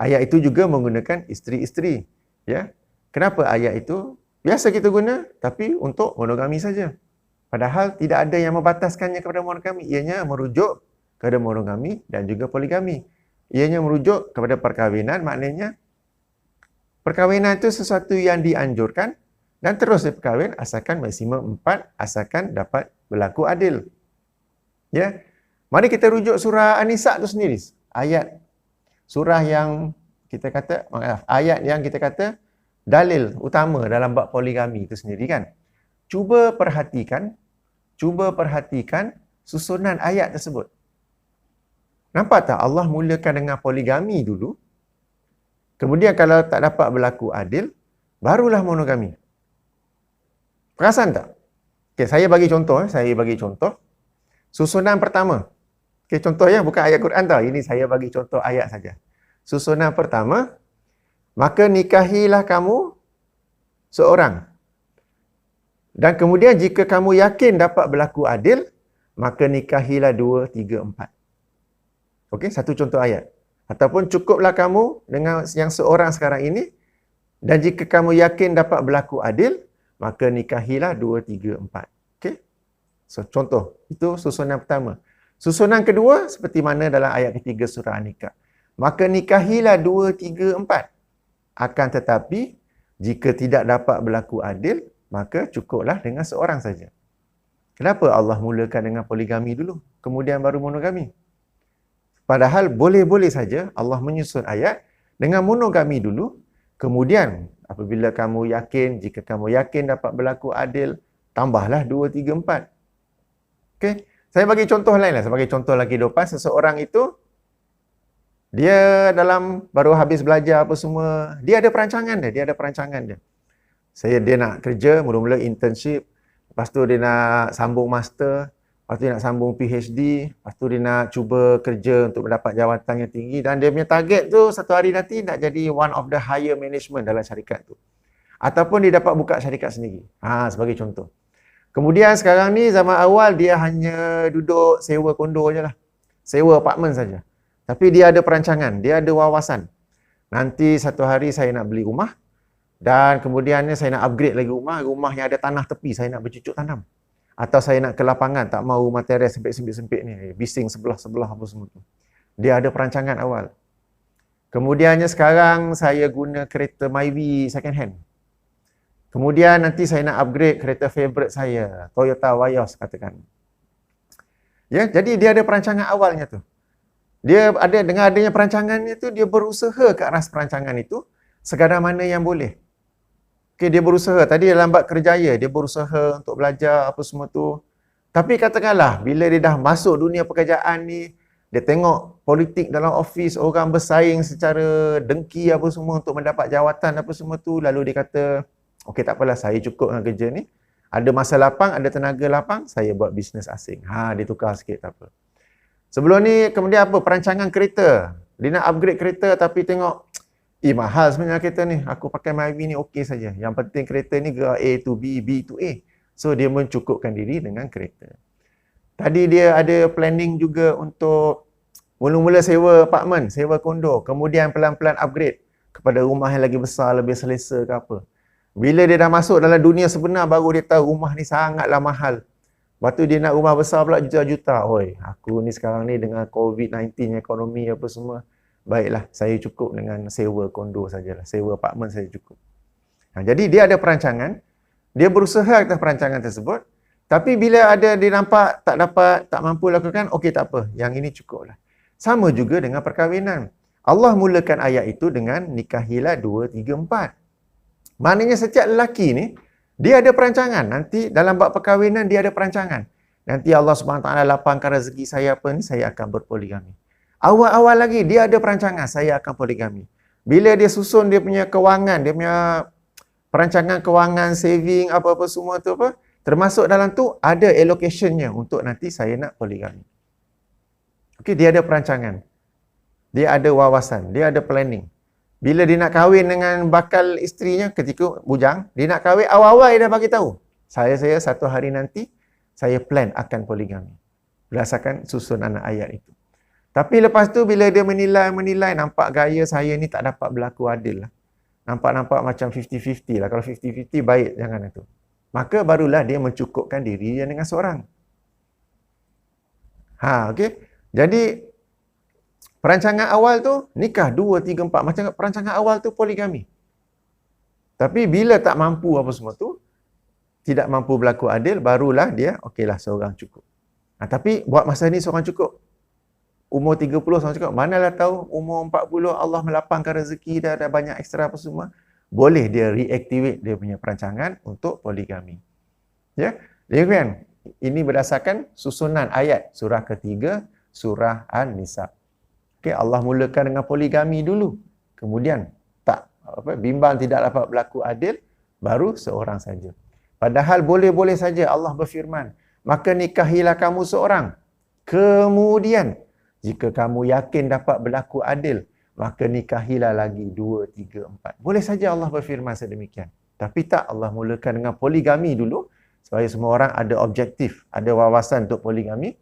Speaker 1: Ayat itu juga menggunakan isteri-isteri, ya. Kenapa ayat itu biasa kita guna tapi untuk monogami saja? Padahal tidak ada yang membataskannya kepada monogami. Ianya merujuk kepada monogami dan juga poligami. Ianya merujuk kepada perkahwinan, maknanya perkahwinan itu sesuatu yang dianjurkan dan terus berkahwin asalkan maksimum 4, asalkan dapat berlaku adil. Ya. Mari kita rujuk surah An-Nisa itu sendiri. Ayat surah yang kita kata, ayat yang kita kata dalil utama dalam bab poligami itu sendiri kan. Cuba perhatikan susunan ayat tersebut. Nampak tak Allah mulakan dengan poligami dulu. Kemudian kalau tak dapat berlaku adil, barulah monogami. Perasan tak? Okay, saya bagi contoh. Susunan pertama. Okay, contoh ya, bukan ayat Quran tau. Ini saya bagi contoh ayat saja. Susunan pertama, maka nikahilah kamu seorang. Dan kemudian jika kamu yakin dapat berlaku adil, maka nikahilah 2, 3, 4. Okey, satu contoh ayat. Ataupun cukuplah kamu dengan yang seorang sekarang ini, dan jika kamu yakin dapat berlaku adil, maka nikahilah 2, 3, 4. Okey? So, contoh. Itu susunan pertama. Susunan kedua, seperti mana dalam ayat ketiga surah An-Nikah. Maka nikahilah 2, 3, 4. Akan tetapi, jika tidak dapat berlaku adil, maka cukuplah dengan seorang saja. Kenapa Allah mulakan dengan poligami dulu, kemudian baru monogami? Padahal boleh-boleh saja Allah menyusun ayat dengan monogami dulu, kemudian apabila kamu yakin, jika kamu yakin dapat berlaku adil, tambahlah 2, 3, 4. Okey, saya bagi contoh lain lah. Sebagai contoh lagi kehidupan, seseorang itu, dia baru habis belajar apa semua, dia ada perancangan dia. Dia nak kerja, mula-mula internship, lepas tu dia nak sambung master, lepas tu dia nak sambung PhD, lepas tu dia nak cuba kerja untuk mendapat jawatan yang tinggi, dan dia punya target tu satu hari nanti nak jadi one of the higher management dalam syarikat tu. Ataupun dia dapat buka syarikat sendiri. Sebagai contoh. Kemudian sekarang ni zaman awal dia hanya duduk sewa kondo je lah. Sewa apartmen saja. Tapi dia ada perancangan, dia ada wawasan. Nanti satu hari saya nak beli rumah, dan kemudiannya saya nak upgrade lagi rumah yang ada tanah tepi, saya nak bercucuk tanam. Atau saya nak ke lapangan, tak mahu material sempit-sempit ni, bising sebelah-sebelah apa semua tu. Dia ada perancangan awal. Kemudiannya sekarang saya guna kereta Myvi second hand. Kemudian nanti saya nak upgrade kereta favorite saya, Toyota Vios katakan. Ya, jadi dia ada perancangan awalnya tu. Dia ada dengan adanya perancangannya tu, dia berusaha ke arah perancangan itu sekadar mana yang boleh. Okey, dia berusaha. Tadi dalam bab kerjaya, dia berusaha untuk belajar apa semua tu. Tapi katakanlah, bila dia dah masuk dunia pekerjaan ni, dia tengok politik dalam office, orang bersaing secara dengki apa semua untuk mendapat jawatan apa semua tu, lalu dia kata, okey tak apalah, saya cukup dengan kerja ni. Ada masa lapang, ada tenaga lapang, saya buat bisnes asing. Dia tukar sikit, tak apa. Sebelum ni, kemudian apa? Perancangan kereta. Dia nak upgrade kereta tapi tengok, mahal sebenarnya kereta ni. Aku pakai Myvi ni okey saja. Yang penting kereta ni gerak A to B, B to A. So, dia mencukupkan diri dengan kereta. Tadi dia ada planning juga untuk mula-mula sewa apartmen, sewa kondo. Kemudian pelan-pelan upgrade kepada rumah yang lagi besar, lebih selesa ke apa. Bila dia dah masuk dalam dunia sebenar, baru dia tahu rumah ni sangatlah mahal. Lepas tu dia nak rumah besar pula juta-juta. Oi, aku ni sekarang ni dengan COVID-19, ekonomi apa semua. Baiklah, saya cukup dengan sewa kondo sajalah. Sewa apartmen saya cukup. Jadi dia ada perancangan. Dia berusaha atas perancangan tersebut. Tapi bila ada dia nampak tak mampu lakukan, okey tak apa. Yang ini cukuplah. Sama juga dengan perkahwinan. Allah mulakan ayat itu dengan nikahilah 2, 3, 4. Maknanya setiap lelaki ni, dia ada perancangan. Nanti dalam bab perkahwinan, dia ada perancangan. Nanti Allah SWT lapangkan rezeki saya apa ni, saya akan berpoligami. Awal-awal lagi, dia ada perancangan, saya akan poligami. Bila dia susun dia punya kewangan, dia punya perancangan kewangan, saving, apa-apa semua tu apa, termasuk dalam tu ada allocationnya untuk nanti saya nak poligami. Okey, dia ada perancangan. Dia ada wawasan, dia ada planning. Bila dia nak kahwin dengan bakal isterinya ketika bujang, dia nak kahwin, awal-awal dia dah bagi tahu. Saya satu hari nanti, saya plan akan poligami. Berdasarkan susun anak ayat itu. Tapi lepas tu bila dia menilai, nampak gaya saya ni tak dapat berlaku adil lah. Nampak macam 50-50 lah. Kalau 50-50 baik, jangan itu. Maka barulah dia mencukupkan diri dia dengan seorang. Okey. Jadi, perancangan awal tu nikah 2, 3, 4. Macam perancangan awal tu poligami. Tapi bila tak mampu apa semua tu, tidak mampu berlaku adil, barulah dia, okeylah seorang cukup. Tapi buat masa ni seorang cukup. Umur 30 seorang cukup. Manalah tahu umur 40 Allah melapangkan rezeki, dah ada banyak ekstra apa semua. Boleh dia reactivate dia punya perancangan untuk poligami. Ya. Jadi kan, ini berdasarkan susunan ayat surah ketiga, surah An-Nisa. Okay, Allah mulakan dengan poligami dulu. Kemudian bimbang tidak dapat berlaku adil, baru seorang saja. Padahal boleh-boleh saja Allah berfirman, maka nikahilah kamu seorang. Kemudian, jika kamu yakin dapat berlaku adil, maka nikahilah lagi 2, 3, 4. Boleh saja Allah berfirman sedemikian. Tapi tak, Allah mulakan dengan poligami dulu, supaya semua orang ada objektif, ada wawasan untuk poligami.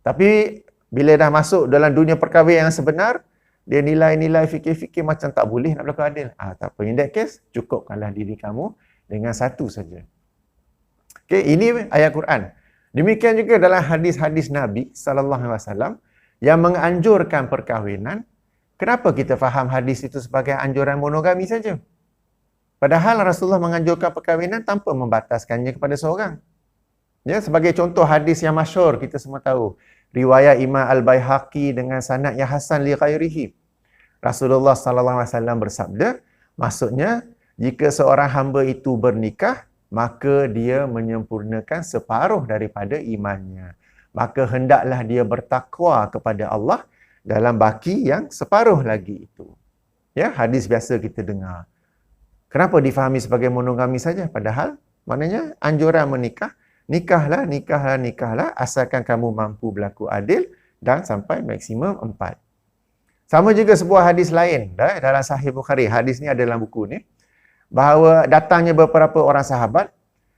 Speaker 1: Tapi bila dah masuk dalam dunia perkahwinan yang sebenar, dia nilai-nilai fikir-fikir macam tak boleh nak berlaku adil. Tak apa. In that case, cukupkanlah diri kamu dengan satu saja. Okay, ini ayat Quran. Demikian juga dalam hadis-hadis Nabi SAW yang menganjurkan perkahwinan. Kenapa kita faham hadis itu sebagai anjuran monogami saja? Padahal Rasulullah menganjurkan perkahwinan tanpa membataskannya kepada seorang. Ya, sebagai contoh hadis yang masyhur kita semua tahu. Riwayat Imam Al-Baihaqi dengan sanad yang hasan li ghairihi. Rasulullah SAW bersabda, maksudnya jika seorang hamba itu bernikah, maka dia menyempurnakan separuh daripada imannya. Maka hendaklah dia bertakwa kepada Allah dalam baki yang separuh lagi itu. Ya, hadis biasa kita dengar. Kenapa difahami sebagai monogami saja? Padahal maknanya anjuran menikah, nikahlah, asalkan kamu mampu berlaku adil dan sampai maksimum 4. Sama juga sebuah hadis lain dalam Sahih Bukhari. Hadis ni ada dalam buku ni. Bahawa datangnya beberapa orang sahabat,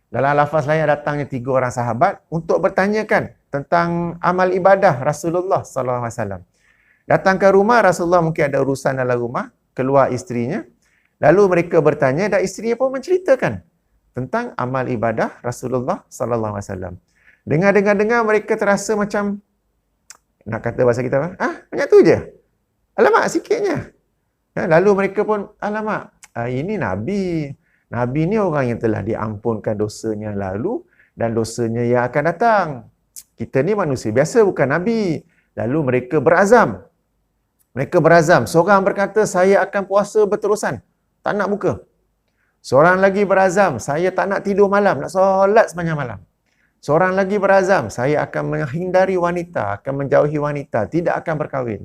Speaker 1: dalam lafaz lain datangnya 3 orang sahabat untuk bertanyakan tentang amal ibadah Rasulullah SAW. Datang ke rumah, Rasulullah mungkin ada urusan dalam rumah, keluar isterinya. Lalu mereka bertanya dan isterinya pun menceritakan tentang amal ibadah Rasulullah SAW. Dengar mereka terasa macam, nak kata bahasa kita apa? Banyak tu je. Alamak, sikitnya. Lalu mereka pun, alamak, ini Nabi. Nabi ni orang yang telah diampunkan dosanya lalu dan dosanya yang akan datang. Kita ni manusia biasa, bukan Nabi. Lalu mereka berazam. Seorang berkata, saya akan puasa berterusan. Tak nak buka. Seorang lagi berazam, saya tak nak tidur malam, nak solat sepanjang malam. Seorang lagi berazam, saya akan menghindari wanita, akan menjauhi wanita, tidak akan berkahwin.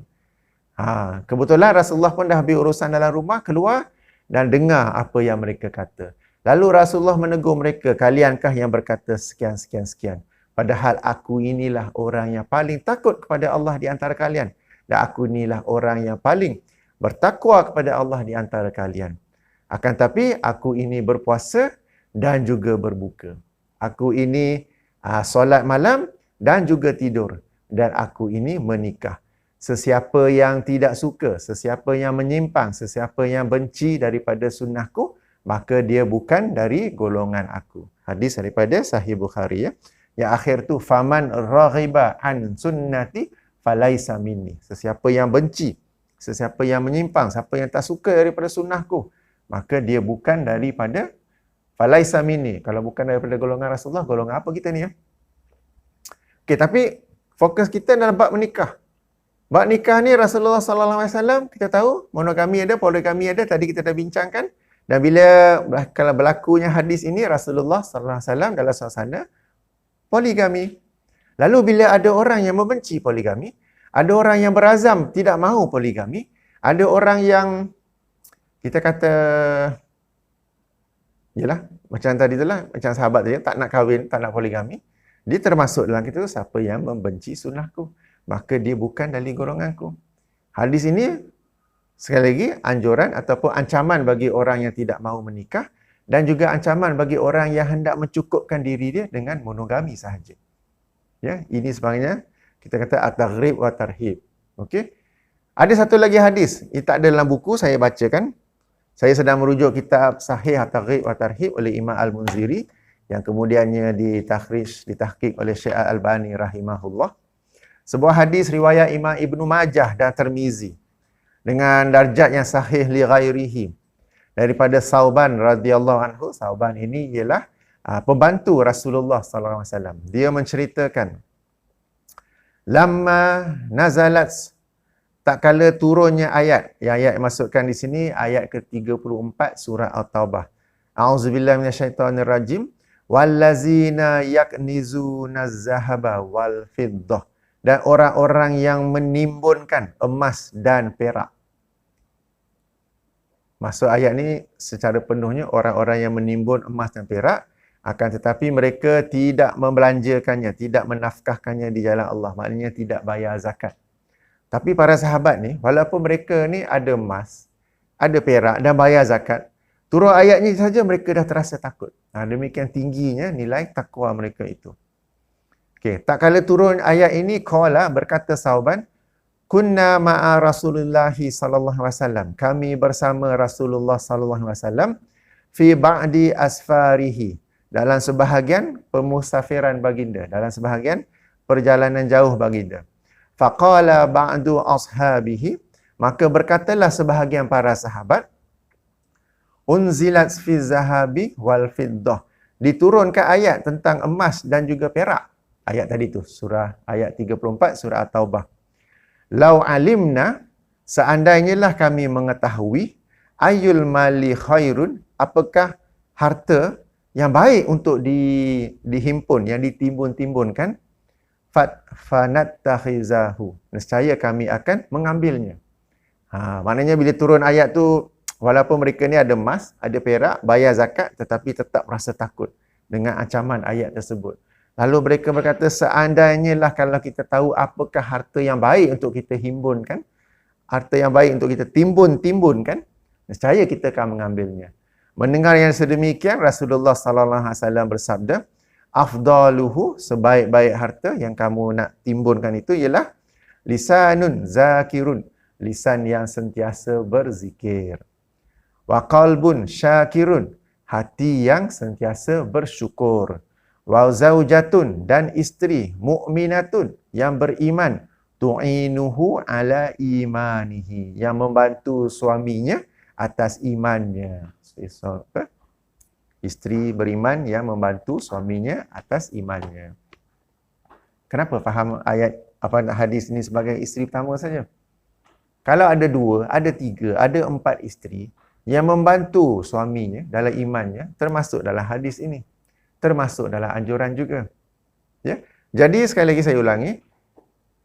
Speaker 1: Kebetulan Rasulullah pun dah habis urusan dalam rumah, keluar dan dengar apa yang mereka kata. Lalu Rasulullah menegur mereka, kaliankah yang berkata sekian, sekian, sekian. Padahal aku inilah orang yang paling takut kepada Allah di antara kalian. Dan aku inilah orang yang paling bertakwa kepada Allah di antara kalian. Akan tapi aku ini berpuasa dan juga berbuka. Aku ini solat malam dan juga tidur. Dan aku ini menikah. Sesiapa yang tidak suka, sesiapa yang menyimpang, sesiapa yang benci daripada sunnahku, maka dia bukan dari golongan aku. Hadis daripada Sahih Bukhari, ya. Yang akhir tu, faman raghiba an sunnati falaisa minni. Sesiapa yang benci, sesiapa yang menyimpang, siapa yang tak suka daripada sunnahku, maka dia bukan daripada falaisa minni. Kalau bukan daripada golongan Rasulullah, golongan apa kita ni, ya? Okey, tapi fokus kita dalam bab menikah. Bab nikah ni Rasulullah sallallahu alaihi wasallam, kita tahu monogami ada, poligami ada, tadi kita dah bincangkan. Dan bila kalau berlakunya hadis ini, Rasulullah sallallahu alaihi wasallam dalam suasana poligami. Lalu bila ada orang yang membenci poligami, ada orang yang berazam tidak mahu poligami, ada orang yang kita kata, yalah, macam tadi itulah, macam sahabat tadi, tak nak kahwin, tak nak poligami, dia termasuk dalam kita tu, siapa yang membenci sunnahku, maka dia bukan dari golonganku. Hadis ini sekali lagi anjuran ataupun ancaman bagi orang yang tidak mahu menikah dan juga ancaman bagi orang yang hendak mencukupkan diri dia dengan monogami sahaja. Ya, ini sebenarnya kita kata at-taghrib wa tarhib. Okey. Ada satu lagi hadis, ini tak ada dalam buku, saya bacakan. Saya sedang merujuk kitab Sahih at-taghrib wa tarhib oleh Imam Al-Munziri yang kemudiannya ditahqiq oleh Syekh Al-Albani rahimahullah. Sebuah hadis riwayat Imam Ibnu Majah dan Tirmizi dengan darjat yang sahih li ghairihi daripada Sauban radhiyallahu anhu. Sauban ini ialah pembantu Rasulullah sallallahu alaihi wasallam. Dia menceritakan, lamma nazalat, tak kala turunnya ayat. Yang ayat masukkan di sini ayat ke-34 surah At-Taubah. A'udzubillahi minasyaitonirrajim. Wallazina yaknizuna az-zahaba wal fiddah. Dan orang-orang yang menimbunkan emas dan perak. Maksud ayat ni secara penuhnya orang-orang yang menimbun emas dan perak, akan tetapi mereka tidak membelanjakannya, tidak menafkahkannya di jalan Allah. Maknanya tidak bayar zakat. Tapi para sahabat ni, walaupun mereka ni ada emas, ada perak dan bayar zakat, turun ayatnya saja mereka dah terasa takut. Demikian tingginya nilai takwa mereka itu. Okey, tak kala turun ayat ini, qala, berkata Sauban, kunna ma'a Rasulullah sallallahu alaihi wasallam. Kami bersama Rasulullah sallallahu alaihi wasallam fi ba'di asfarihi. Dalam sebahagian pemusafiran baginda, dalam sebahagian perjalanan jauh baginda. Faqala ba'du ashabihi, maka berkatalah sebahagian para sahabat, unzilat fi zahabi wal fiddah. Diturunkan ayat tentang emas dan juga perak. Ayat tadi tu, surah ayat 34 surah At-Taubah. Lau alimna, seandainya lah kami mengetahui, ayul mali khairun, apakah harta yang baik untuk dihimpun, yang ditimbun-timbunkan, fanattakhizahu, nescaya kami akan mengambilnya. Maknanya bila turun ayat tu, walaupun mereka ni ada emas, ada perak, bayar zakat, tetapi tetap rasa takut dengan ancaman ayat tersebut. Lalu mereka berkata, seandainya lah kalau kita tahu apakah harta yang baik untuk kita himpunkan, harta yang baik untuk kita timbun-timbunkan, nescaya kita akan mengambilnya. Mendengar yang sedemikian, Rasulullah sallallahu alaihi wasallam bersabda, afdaluhu, sebaik-baik harta yang kamu nak timbunkan itu ialah lisanun zakirun, lisan yang sentiasa berzikir. Wa qalbun syakirun, hati yang sentiasa bersyukur. Wa zaujatun, dan isteri mukminatun yang beriman, tu'inuhu ala imanihi, yang membantu suaminya atas imannya. Isteri beriman yang membantu suaminya atas imannya. Kenapa faham ayat hadis ini sebagai isteri pertama saja? Kalau ada 2, ada 3, ada 4 isteri yang membantu suaminya dalam imannya, termasuk dalam hadis ini. Termasuk dalam anjuran juga. Ya. Jadi sekali lagi saya ulangi,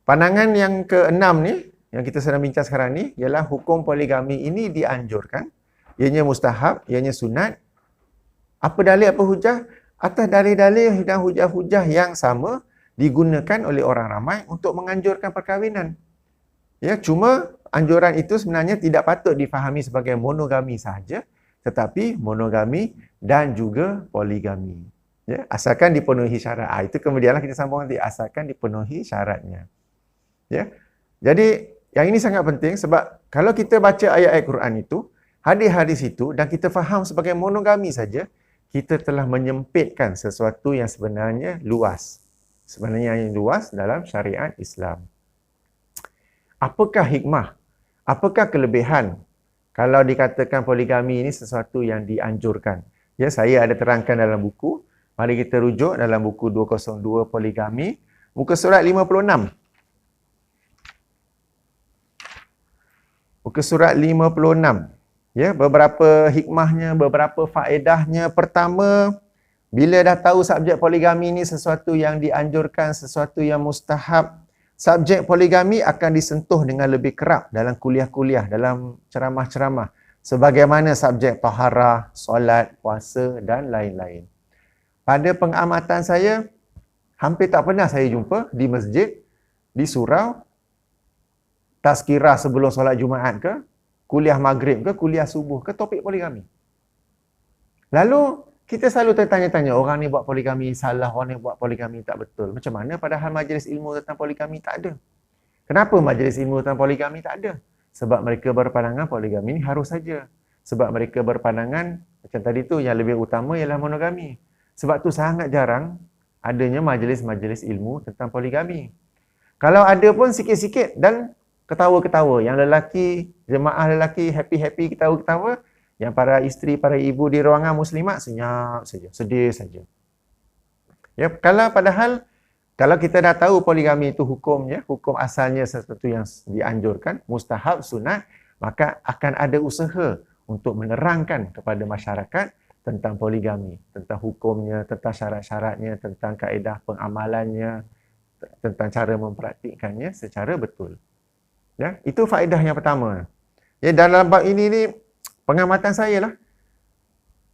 Speaker 1: pandangan yang ke-6 ni, yang kita sedang bincang sekarang ni, ialah hukum poligami ini dianjurkan. Ianya mustahab, ianya sunat. Apa dalil, apa hujah? Atas dalil-dalil dan hujah-hujah yang sama digunakan oleh orang ramai untuk menganjurkan perkahwinan. Ya, cuma anjuran itu sebenarnya tidak patut difahami sebagai monogami sahaja, tetapi monogami dan juga poligami. Ya, asalkan dipenuhi syarat. Itu kemudianlah kita sambung nanti, asalkan dipenuhi syaratnya. Ya. Jadi yang ini sangat penting sebab kalau kita baca ayat-ayat Quran itu, hadis-hadis itu dan kita faham sebagai monogami saja, kita telah menyempitkan sesuatu yang sebenarnya luas. Sebenarnya yang luas dalam syariat Islam. Apakah hikmah? Apakah kelebihan kalau dikatakan poligami ini sesuatu yang dianjurkan? Ya, saya ada terangkan dalam buku. Mari kita rujuk dalam buku 202 Poligami, muka surat 56. Muka surat 56. Ya, beberapa hikmahnya, beberapa faedahnya. Pertama, bila dah tahu subjek poligami ini sesuatu yang dianjurkan, sesuatu yang mustahab, subjek poligami akan disentuh dengan lebih kerap dalam kuliah-kuliah, dalam ceramah-ceramah. Sebagaimana subjek taharah, solat, puasa dan lain-lain. Pada pengamatan saya, hampir tak pernah saya jumpa di masjid, di surau, tazkirah sebelum solat Jumaat ke, kuliah maghrib ke, kuliah subuh ke, topik poligami. Lalu, kita selalu tertanya-tanya, orang ni buat poligami salah, orang ni buat poligami tak betul. Macam mana padahal majlis ilmu tentang poligami tak ada? Kenapa majlis ilmu tentang poligami tak ada? Sebab mereka berpandangan poligami ni harus saja. Sebab mereka berpandangan, macam tadi tu, yang lebih utama ialah monogami. Sebab tu sangat jarang adanya majlis-majlis ilmu tentang poligami. Kalau ada pun sikit-sikit dan ketawa-ketawa. Yang lelaki, jemaah lelaki happy-happy ketawa-ketawa. Yang para isteri, para ibu di ruangan muslimat senyap saja, sedih saja. Ya, padahal kalau kita dah tahu poligami itu hukumnya, hukum asalnya sesuatu yang dianjurkan, mustahab, sunat, maka akan ada usaha untuk menerangkan kepada masyarakat tentang poligami, tentang hukumnya, tentang syarat-syaratnya, tentang kaedah pengamalannya, tentang cara mempraktikkannya secara betul. Ya, itu faedah yang pertama. Ya, dalam bab ini ni pengamatan saya lah.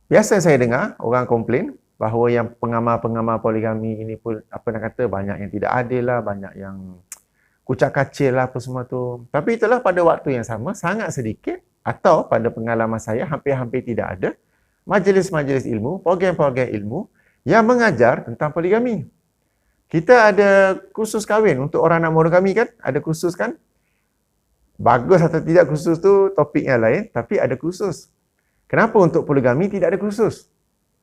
Speaker 1: Biasa saya dengar orang komplain bahawa yang pengamal-pengamal poligami ini pun apa nak kata banyak yang tidak adil lah, banyak yang kucak kacil lah apa semua tu. Tapi itulah pada waktu yang sama sangat sedikit atau pada pengalaman saya hampir-hampir tidak ada majlis-majlis ilmu, program-program ilmu yang mengajar tentang poligami. Kita ada kursus kahwin untuk orang nak monogami kan? Ada kursus kan? Bagus atau tidak kursus tu topik yang lain, tapi ada kursus. Kenapa untuk poligami tidak ada kursus?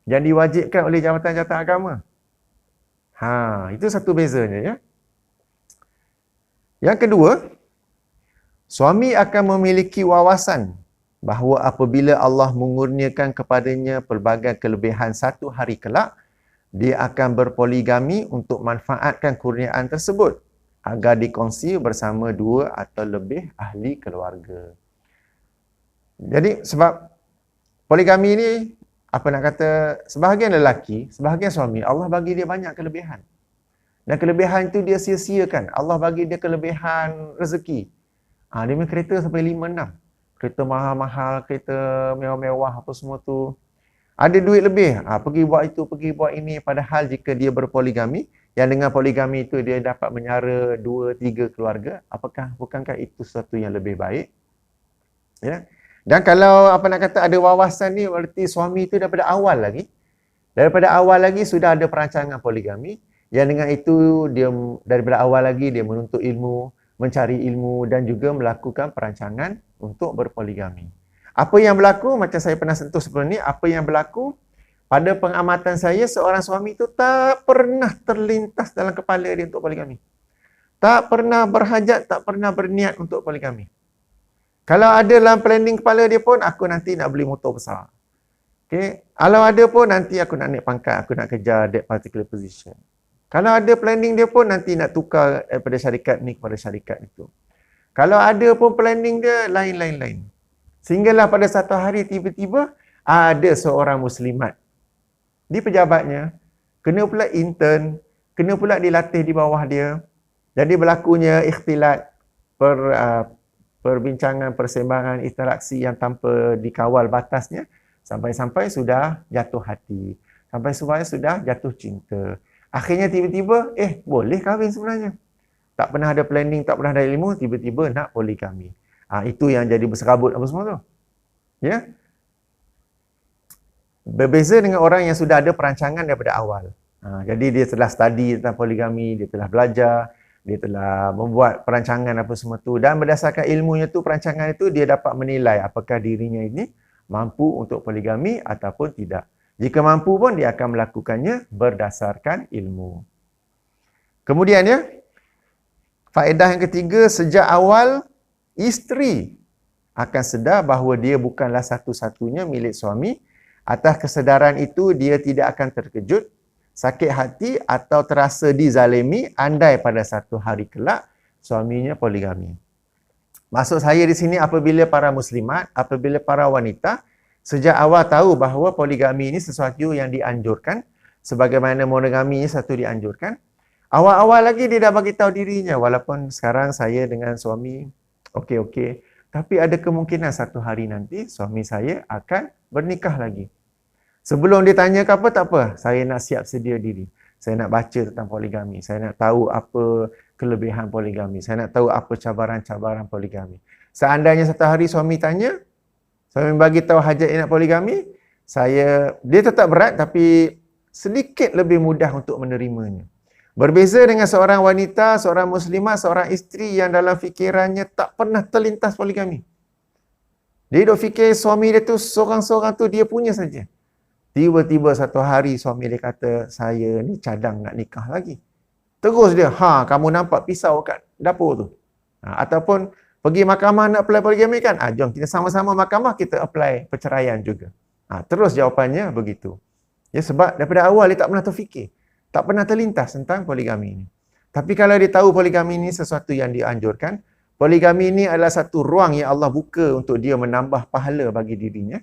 Speaker 1: Yang diwajibkan oleh jabatan-jabatan agama. Itu satu bezanya ya. Yang kedua, suami akan memiliki wawasan bahawa apabila Allah mengurniakan kepadanya pelbagai kelebihan satu hari kelak, dia akan berpoligami untuk manfaatkan kurniaan tersebut agar dikongsi bersama 2 atau lebih ahli keluarga. Jadi sebab poligami ni, apa nak kata, sebahagian lelaki, sebahagian suami, Allah bagi dia banyak kelebihan. Dan kelebihan itu dia sia-siakan. Allah bagi dia kelebihan rezeki. Dia punya kereta sampai 5-6. Kereta mahal-mahal, kereta mewah-mewah apa semua tu. Ada duit lebih, pergi buat itu, pergi buat ini. Padahal jika dia berpoligami, yang dengan poligami itu dia dapat menyara 2-3 keluarga, bukankah itu sesuatu yang lebih baik? Ya. Dan kalau apa nak kata ada wawasan ni, berarti suami itu daripada awal lagi sudah ada perancangan poligami. Yang dengan itu dia daripada awal lagi dia menuntut ilmu, mencari ilmu dan juga melakukan perancangan untuk berpoligami. Apa yang berlaku, macam saya pernah sentuh sebelum ni, apa yang berlaku pada pengamatan saya, seorang suami itu tak pernah terlintas dalam kepala dia untuk poligami. Tak pernah berhajat, tak pernah berniat untuk poligami. Kalau ada dalam planning kepala dia pun, aku nanti nak beli motor besar. Okay. Kalau ada pun nanti aku nak naik pangkat, aku nak kejar that particular position. Kalau ada planning dia pun nanti nak tukar daripada syarikat ni kepada syarikat itu. Kalau ada pun planning dia lain-lain. Sehinggalah pada satu hari tiba-tiba ada seorang muslimat di pejabatnya, kena pula intern, kena pula dilatih di bawah dia. Jadi berlakunya ikhtilat, perbincangan, persembahan, interaksi yang tanpa dikawal batasnya, sampai-sampai sudah jatuh hati. Sampai sudah jatuh cinta. Akhirnya tiba-tiba, boleh kahwin sebenarnya. Tak pernah ada planning, tak pernah ada ilmu, tiba-tiba nak poligami. Itu yang jadi berserabut apa semua tu. Ya? Berbeza dengan orang yang sudah ada perancangan daripada awal. Jadi dia telah study tentang poligami, dia telah belajar, dia telah membuat perancangan apa semua tu, dan berdasarkan ilmunya tu, perancangan itu, dia dapat menilai apakah dirinya ini mampu untuk poligami ataupun tidak. Jika mampu pun dia akan melakukannya berdasarkan ilmu. Kemudian ya, faedah yang ketiga, sejak awal isteri akan sedar bahawa dia bukanlah satu-satunya milik suami. Atas kesedaran itu, dia tidak akan terkejut, sakit hati atau terasa dizalimi andai pada satu hari kelak suaminya poligami. Maksud saya di sini apabila para muslimat, apabila para wanita sejak awal tahu bahawa poligami ini sesuatu yang dianjurkan, sebagaimana monogami ini satu dianjurkan, awal-awal lagi dia dah bagi tahu dirinya, walaupun sekarang saya dengan suami okey, tapi ada kemungkinan satu hari nanti suami saya akan bernikah lagi. Sebelum dia tanya ke apa, tak apa. Saya nak siap sedia diri. Saya nak baca tentang poligami. Saya nak tahu apa kelebihan poligami. Saya nak tahu apa cabaran-cabaran poligami. Seandainya satu hari suami tanya, suami bagi tahu hajat nak poligami, dia tetap berat tapi sedikit lebih mudah untuk menerimanya. Berbeza dengan seorang wanita, seorang muslimah, seorang isteri yang dalam fikirannya tak pernah terlintas poligami. Dia duk fikir suami dia tu seorang-seorang tu dia punya saja. Tiba-tiba satu hari suami dia kata, saya ni cadang nak nikah lagi. Terus dia, kamu nampak pisau kat dapur tu. Ataupun pergi mahkamah nak apply poligami kan? Jom kita sama-sama mahkamah, kita apply perceraian juga. Terus jawapannya begitu. Ya, sebab daripada awal dia tak pernah terfikir. Tak pernah terlintas tentang poligami ini. Tapi kalau dia tahu poligami ini sesuatu yang dianjurkan, poligami ini adalah satu ruang yang Allah buka untuk dia menambah pahala bagi dirinya.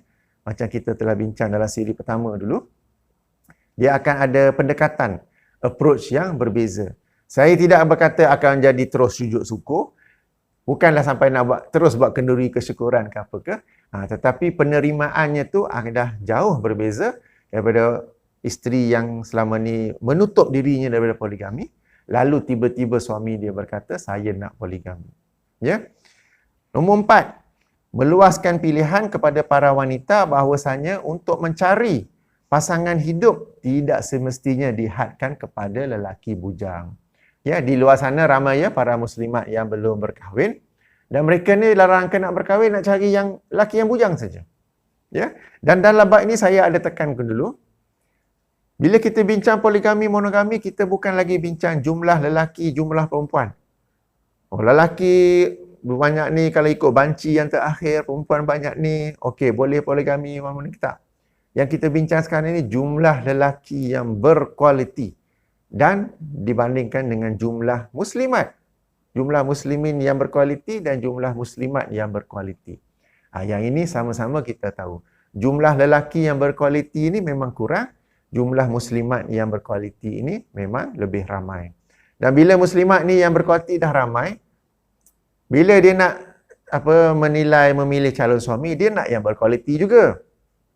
Speaker 1: Macam kita telah bincang dalam siri pertama dulu. Dia akan ada pendekatan, approach yang berbeza. Saya tidak berkata akan jadi terus sujud syukur. Bukanlah sampai nak terus buat kenduri kesyukuran ke apa ke. Tetapi penerimaannya tu dah jauh berbeza daripada isteri yang selama ni menutup dirinya daripada poligami. Lalu tiba-tiba suami dia berkata, saya nak poligami. Ya. Nombor 4. Meluaskan pilihan kepada para wanita bahawasanya untuk mencari pasangan hidup tidak semestinya dihadkan kepada lelaki bujang. Ya, di luar sana ramai ya para muslimat yang belum berkahwin dan mereka ni larangkan nak berkahwin, nak cari yang lelaki yang bujang saja. Ya. Dan dalam bab ini saya ada tekankan dulu. Bila kita bincang poligami, monogami, kita bukan lagi bincang jumlah lelaki, jumlah perempuan. Lelaki banyak ni, kalau ikut banci yang terakhir, perempuan banyak ni, okey, boleh poligami, tak. Yang kita bincang sekarang ni jumlah lelaki yang berkualiti dan dibandingkan dengan jumlah muslimat. Jumlah muslimin yang berkualiti dan jumlah muslimat yang berkualiti. Yang ini sama-sama kita tahu. Jumlah lelaki yang berkualiti ini memang kurang, jumlah muslimat yang berkualiti ini memang lebih ramai. Dan bila muslimat ni yang berkualiti dah ramai, bila dia nak menilai, memilih calon suami, dia nak yang berkualiti juga.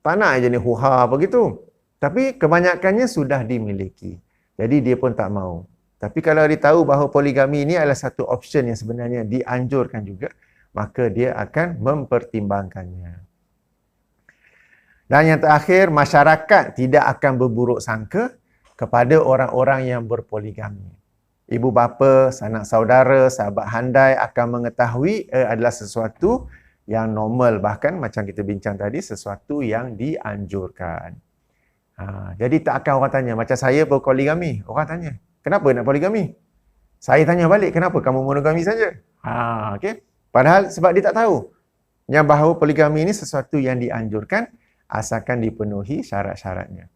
Speaker 1: Tak nak je ni huha begitu. Tapi kebanyakannya sudah dimiliki. Jadi dia pun tak mau. Tapi kalau dia tahu bahawa poligami ini adalah satu option yang sebenarnya dianjurkan juga, maka dia akan mempertimbangkannya. Dan yang terakhir, masyarakat tidak akan berburuk sangka kepada orang-orang yang berpoligami. Ibu bapa, sanak saudara, sahabat handai akan mengetahui adalah sesuatu yang normal. Bahkan macam kita bincang tadi, sesuatu yang dianjurkan. Jadi tak akan orang tanya, macam saya berpoligami. Orang tanya, kenapa nak poligami? Saya tanya balik, kenapa kamu monogami saja? Okay? Padahal sebab dia tak tahu yang bahawa poligami ini sesuatu yang dianjurkan asalkan dipenuhi syarat-syaratnya.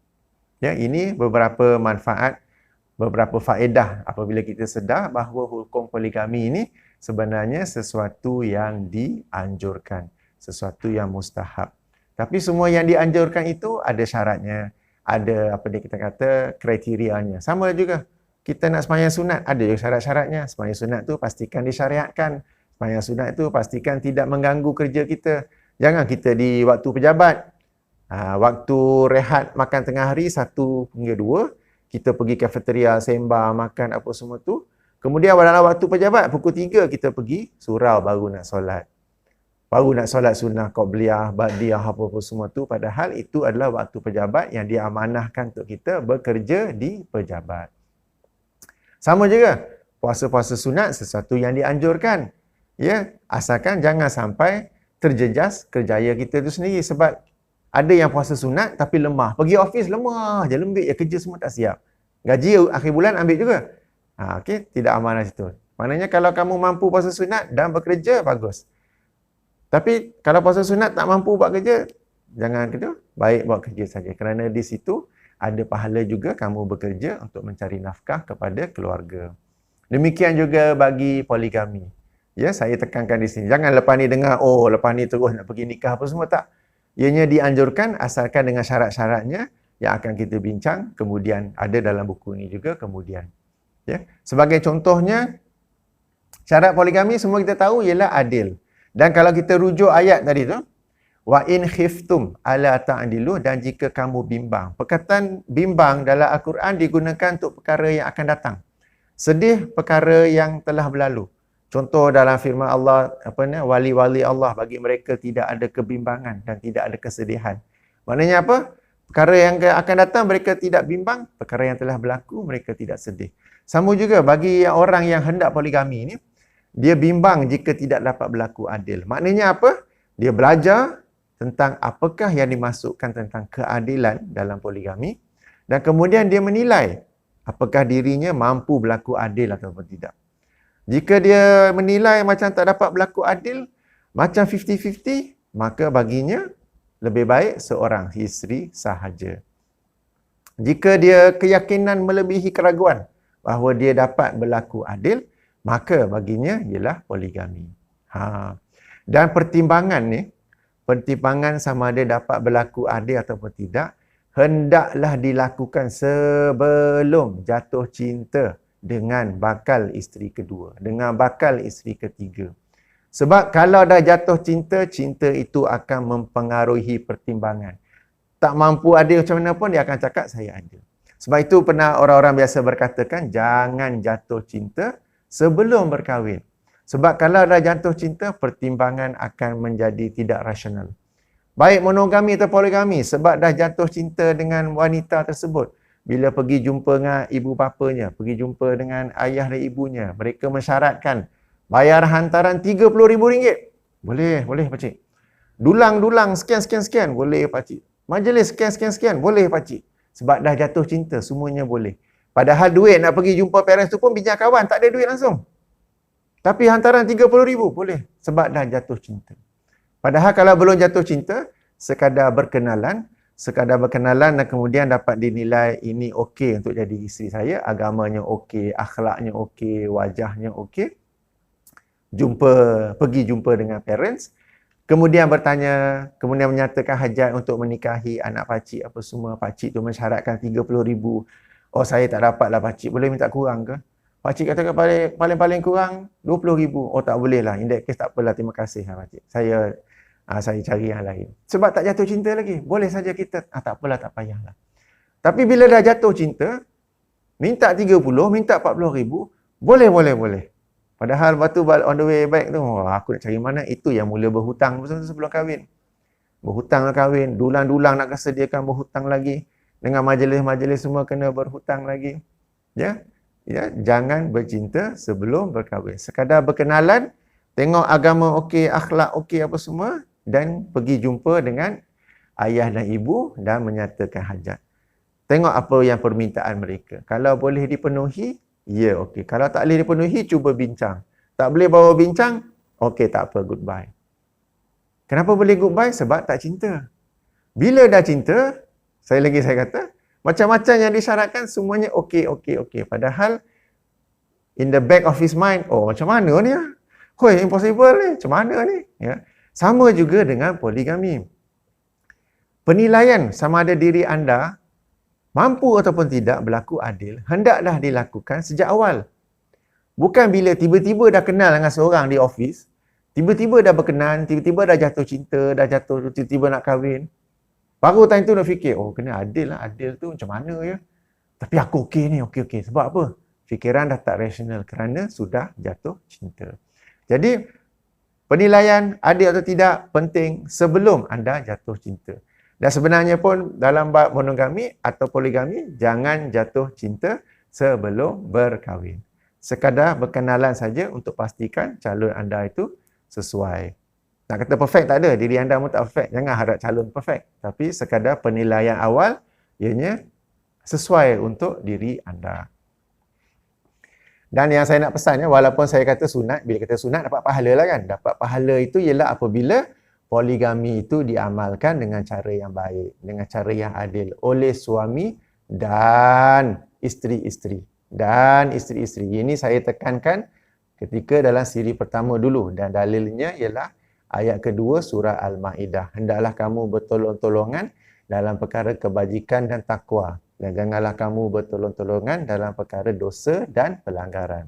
Speaker 1: Ya, ini beberapa manfaat, beberapa faedah apabila kita sedar bahawa hukum poligami ini sebenarnya sesuatu yang dianjurkan, sesuatu yang mustahab. Tapi semua yang dianjurkan itu ada syaratnya, ada apa dia kita kata kriterianya. Sama juga kita nak sembahyang sunat, ada juga syarat-syaratnya. Sembahyang sunat tu pastikan disyariatkan. Sembahyang sunat tu pastikan tidak mengganggu kerja kita. Jangan kita di waktu pejabat, waktu rehat makan tengah hari 1 hingga 2, kita pergi kafeteria, sembah, makan apa semua tu. Kemudian dalam waktu pejabat, pukul 3 kita pergi surau baru nak solat. Baru nak solat sunnah, qabliyah, ba'diyah, apa-apa semua tu. Padahal itu adalah waktu pejabat yang diamanahkan untuk kita bekerja di pejabat. Sama juga, puasa-puasa sunat sesuatu yang dianjurkan. Ya, asalkan jangan sampai terjejas kerjaya kita itu sendiri. Sebab ada yang puasa sunat tapi lemah. Pergi office lemah je, lembik je, kerja semua tak siap. Gaji akhir bulan ambil juga. Okey, tidak amanah situ. Maknanya kalau kamu mampu puasa sunat dan bekerja, bagus. Tapi kalau puasa sunat tak mampu buat kerja, jangan kerja, baik buat kerja saja. Kerana di situ ada pahala juga kamu bekerja untuk mencari nafkah kepada keluarga. Demikian juga bagi poligami. Ya, saya tekankan di sini. Jangan lepas ni dengar, oh lepas ni terus nak pergi nikah apa semua, tak. Ianya dianjurkan asalkan dengan syarat-syaratnya yang akan kita bincang, kemudian ada dalam buku ini juga kemudian. Ya. Sebagai contohnya, syarat poligami semua kita tahu ialah adil. Dan kalau kita rujuk ayat tadi tu, wa in khiftum ala ta'dilu, dan jika kamu bimbang. Perkataan bimbang dalam Al-Quran digunakan untuk perkara yang akan datang. Sedih perkara yang telah berlalu. Contoh dalam firman Allah, wali-wali Allah, bagi mereka tidak ada kebimbangan dan tidak ada kesedihan. Maknanya apa? Perkara yang akan datang mereka tidak bimbang, perkara yang telah berlaku mereka tidak sedih. Sama juga bagi orang yang hendak poligami ini, dia bimbang jika tidak dapat berlaku adil. Maknanya apa? Dia belajar tentang apakah yang dimasukkan tentang keadilan dalam poligami, dan kemudian dia menilai apakah dirinya mampu berlaku adil ataupun tidak. Jika dia menilai macam tak dapat berlaku adil, macam 50-50, maka baginya lebih baik seorang isteri sahaja. Jika dia keyakinan melebihi keraguan bahawa dia dapat berlaku adil, maka baginya ialah poligami. Dan pertimbangan ni, pertimbangan sama ada dapat berlaku adil ataupun tidak, hendaklah dilakukan sebelum jatuh cinta dengan bakal isteri kedua, dengan bakal isteri ketiga. Sebab kalau dah jatuh cinta, cinta itu akan mempengaruhi pertimbangan. Tak mampu adil macam mana pun, dia akan cakap saya adil. Sebab itu pernah orang-orang biasa berkatakan, jangan jatuh cinta sebelum berkahwin. Sebab kalau dah jatuh cinta, pertimbangan akan menjadi tidak rasional. Baik monogami atau poligami, sebab dah jatuh cinta dengan wanita tersebut, bila pergi jumpa dengan ibu bapanya, pergi jumpa dengan ayah dan ibunya, mereka mensyaratkan bayar hantaran RM30,000. Boleh pakcik. Dulang sekian, boleh pakcik. Majlis sekian, boleh pakcik. Sebab dah jatuh cinta, semuanya boleh. Padahal duit nak pergi jumpa parents tu pun bincang kawan, tak ada duit langsung. Tapi hantaran RM30,000 boleh, sebab dah jatuh cinta. Padahal kalau belum jatuh cinta, sekadar berkenalan dan kemudian dapat dinilai ini okey untuk jadi isteri saya, agamanya okey, akhlaknya okey, wajahnya okey. Pergi jumpa dengan parents, kemudian bertanya, kemudian menyatakan hajat untuk menikahi anak pakcik apa semua. Pakcik tu mensyaratkan RM30,000. Oh, saya tak dapat lah pakcik, boleh minta kurang ke? Pakcik kata paling kurang RM20,000. Oh, tak boleh lah. In that case tak apalah, terima kasih lah pakcik. Saya cari yang lain. Sebab tak jatuh cinta lagi. Boleh saja kita, tak apalah, tak payahlah. Tapi bila dah jatuh cinta, minta 30, minta 40,000, boleh. Padahal waktu on the way back tu, aku nak cari mana, itu yang mula berhutang sebelum kahwin. Berhutang nak kahwin, dulang-dulang nak sediakan berhutang lagi. Dengan majlis-majlis semua kena berhutang lagi. Ya, jangan bercinta sebelum berkahwin. Sekadar berkenalan, tengok agama okey, akhlak okey apa semua, dan pergi jumpa dengan ayah dan ibu dan menyatakan hajat. Tengok apa yang permintaan mereka. Kalau boleh dipenuhi, ya okey. Kalau tak boleh dipenuhi, cuba bincang. Tak boleh bawa bincang, okey tak apa, goodbye. Kenapa boleh goodbye? Sebab tak cinta. Bila dah cinta, saya kata, macam-macam yang disyaratkan semuanya okey. Padahal in the back of his mind, oh macam mana ni? Hoi, impossible ni. Macam mana ni? Ya. Sama juga dengan poligami. Penilaian sama ada diri anda mampu ataupun tidak berlaku adil, hendaklah dilakukan sejak awal. Bukan bila tiba-tiba dah kenal dengan seorang di office, tiba-tiba dah berkenan, tiba-tiba dah jatuh cinta, tiba-tiba nak kahwin. Baru time tu dah fikir, oh kena adil lah, adil tu macam mana ya? Tapi aku okey ni, okey. Sebab apa? Fikiran dah tak rasional kerana sudah jatuh cinta. Jadi, penilaian adil atau tidak penting sebelum anda jatuh cinta. Dan sebenarnya pun dalam bab monogami atau poligami, jangan jatuh cinta sebelum berkahwin. Sekadar berkenalan saja untuk pastikan calon anda itu sesuai. Nak kata perfect tak ada, diri anda pun tak perfect. Jangan harap calon perfect. Tapi sekadar penilaian awal, ianya sesuai untuk diri anda. Dan yang saya nak pesan, walaupun saya kata sunat, bila kata sunat dapat pahala lah kan. Dapat pahala itu ialah apabila poligami itu diamalkan dengan cara yang baik, dengan cara yang adil oleh suami dan isteri-isteri. Ini saya tekankan ketika dalam siri pertama dulu, dan dalilnya ialah ayat kedua surah Al-Ma'idah. Hendaklah kamu bertolong-tolongan dalam perkara kebajikan dan takwa, dan janganlah kamu bertolong-tolongan dalam perkara dosa dan pelanggaran.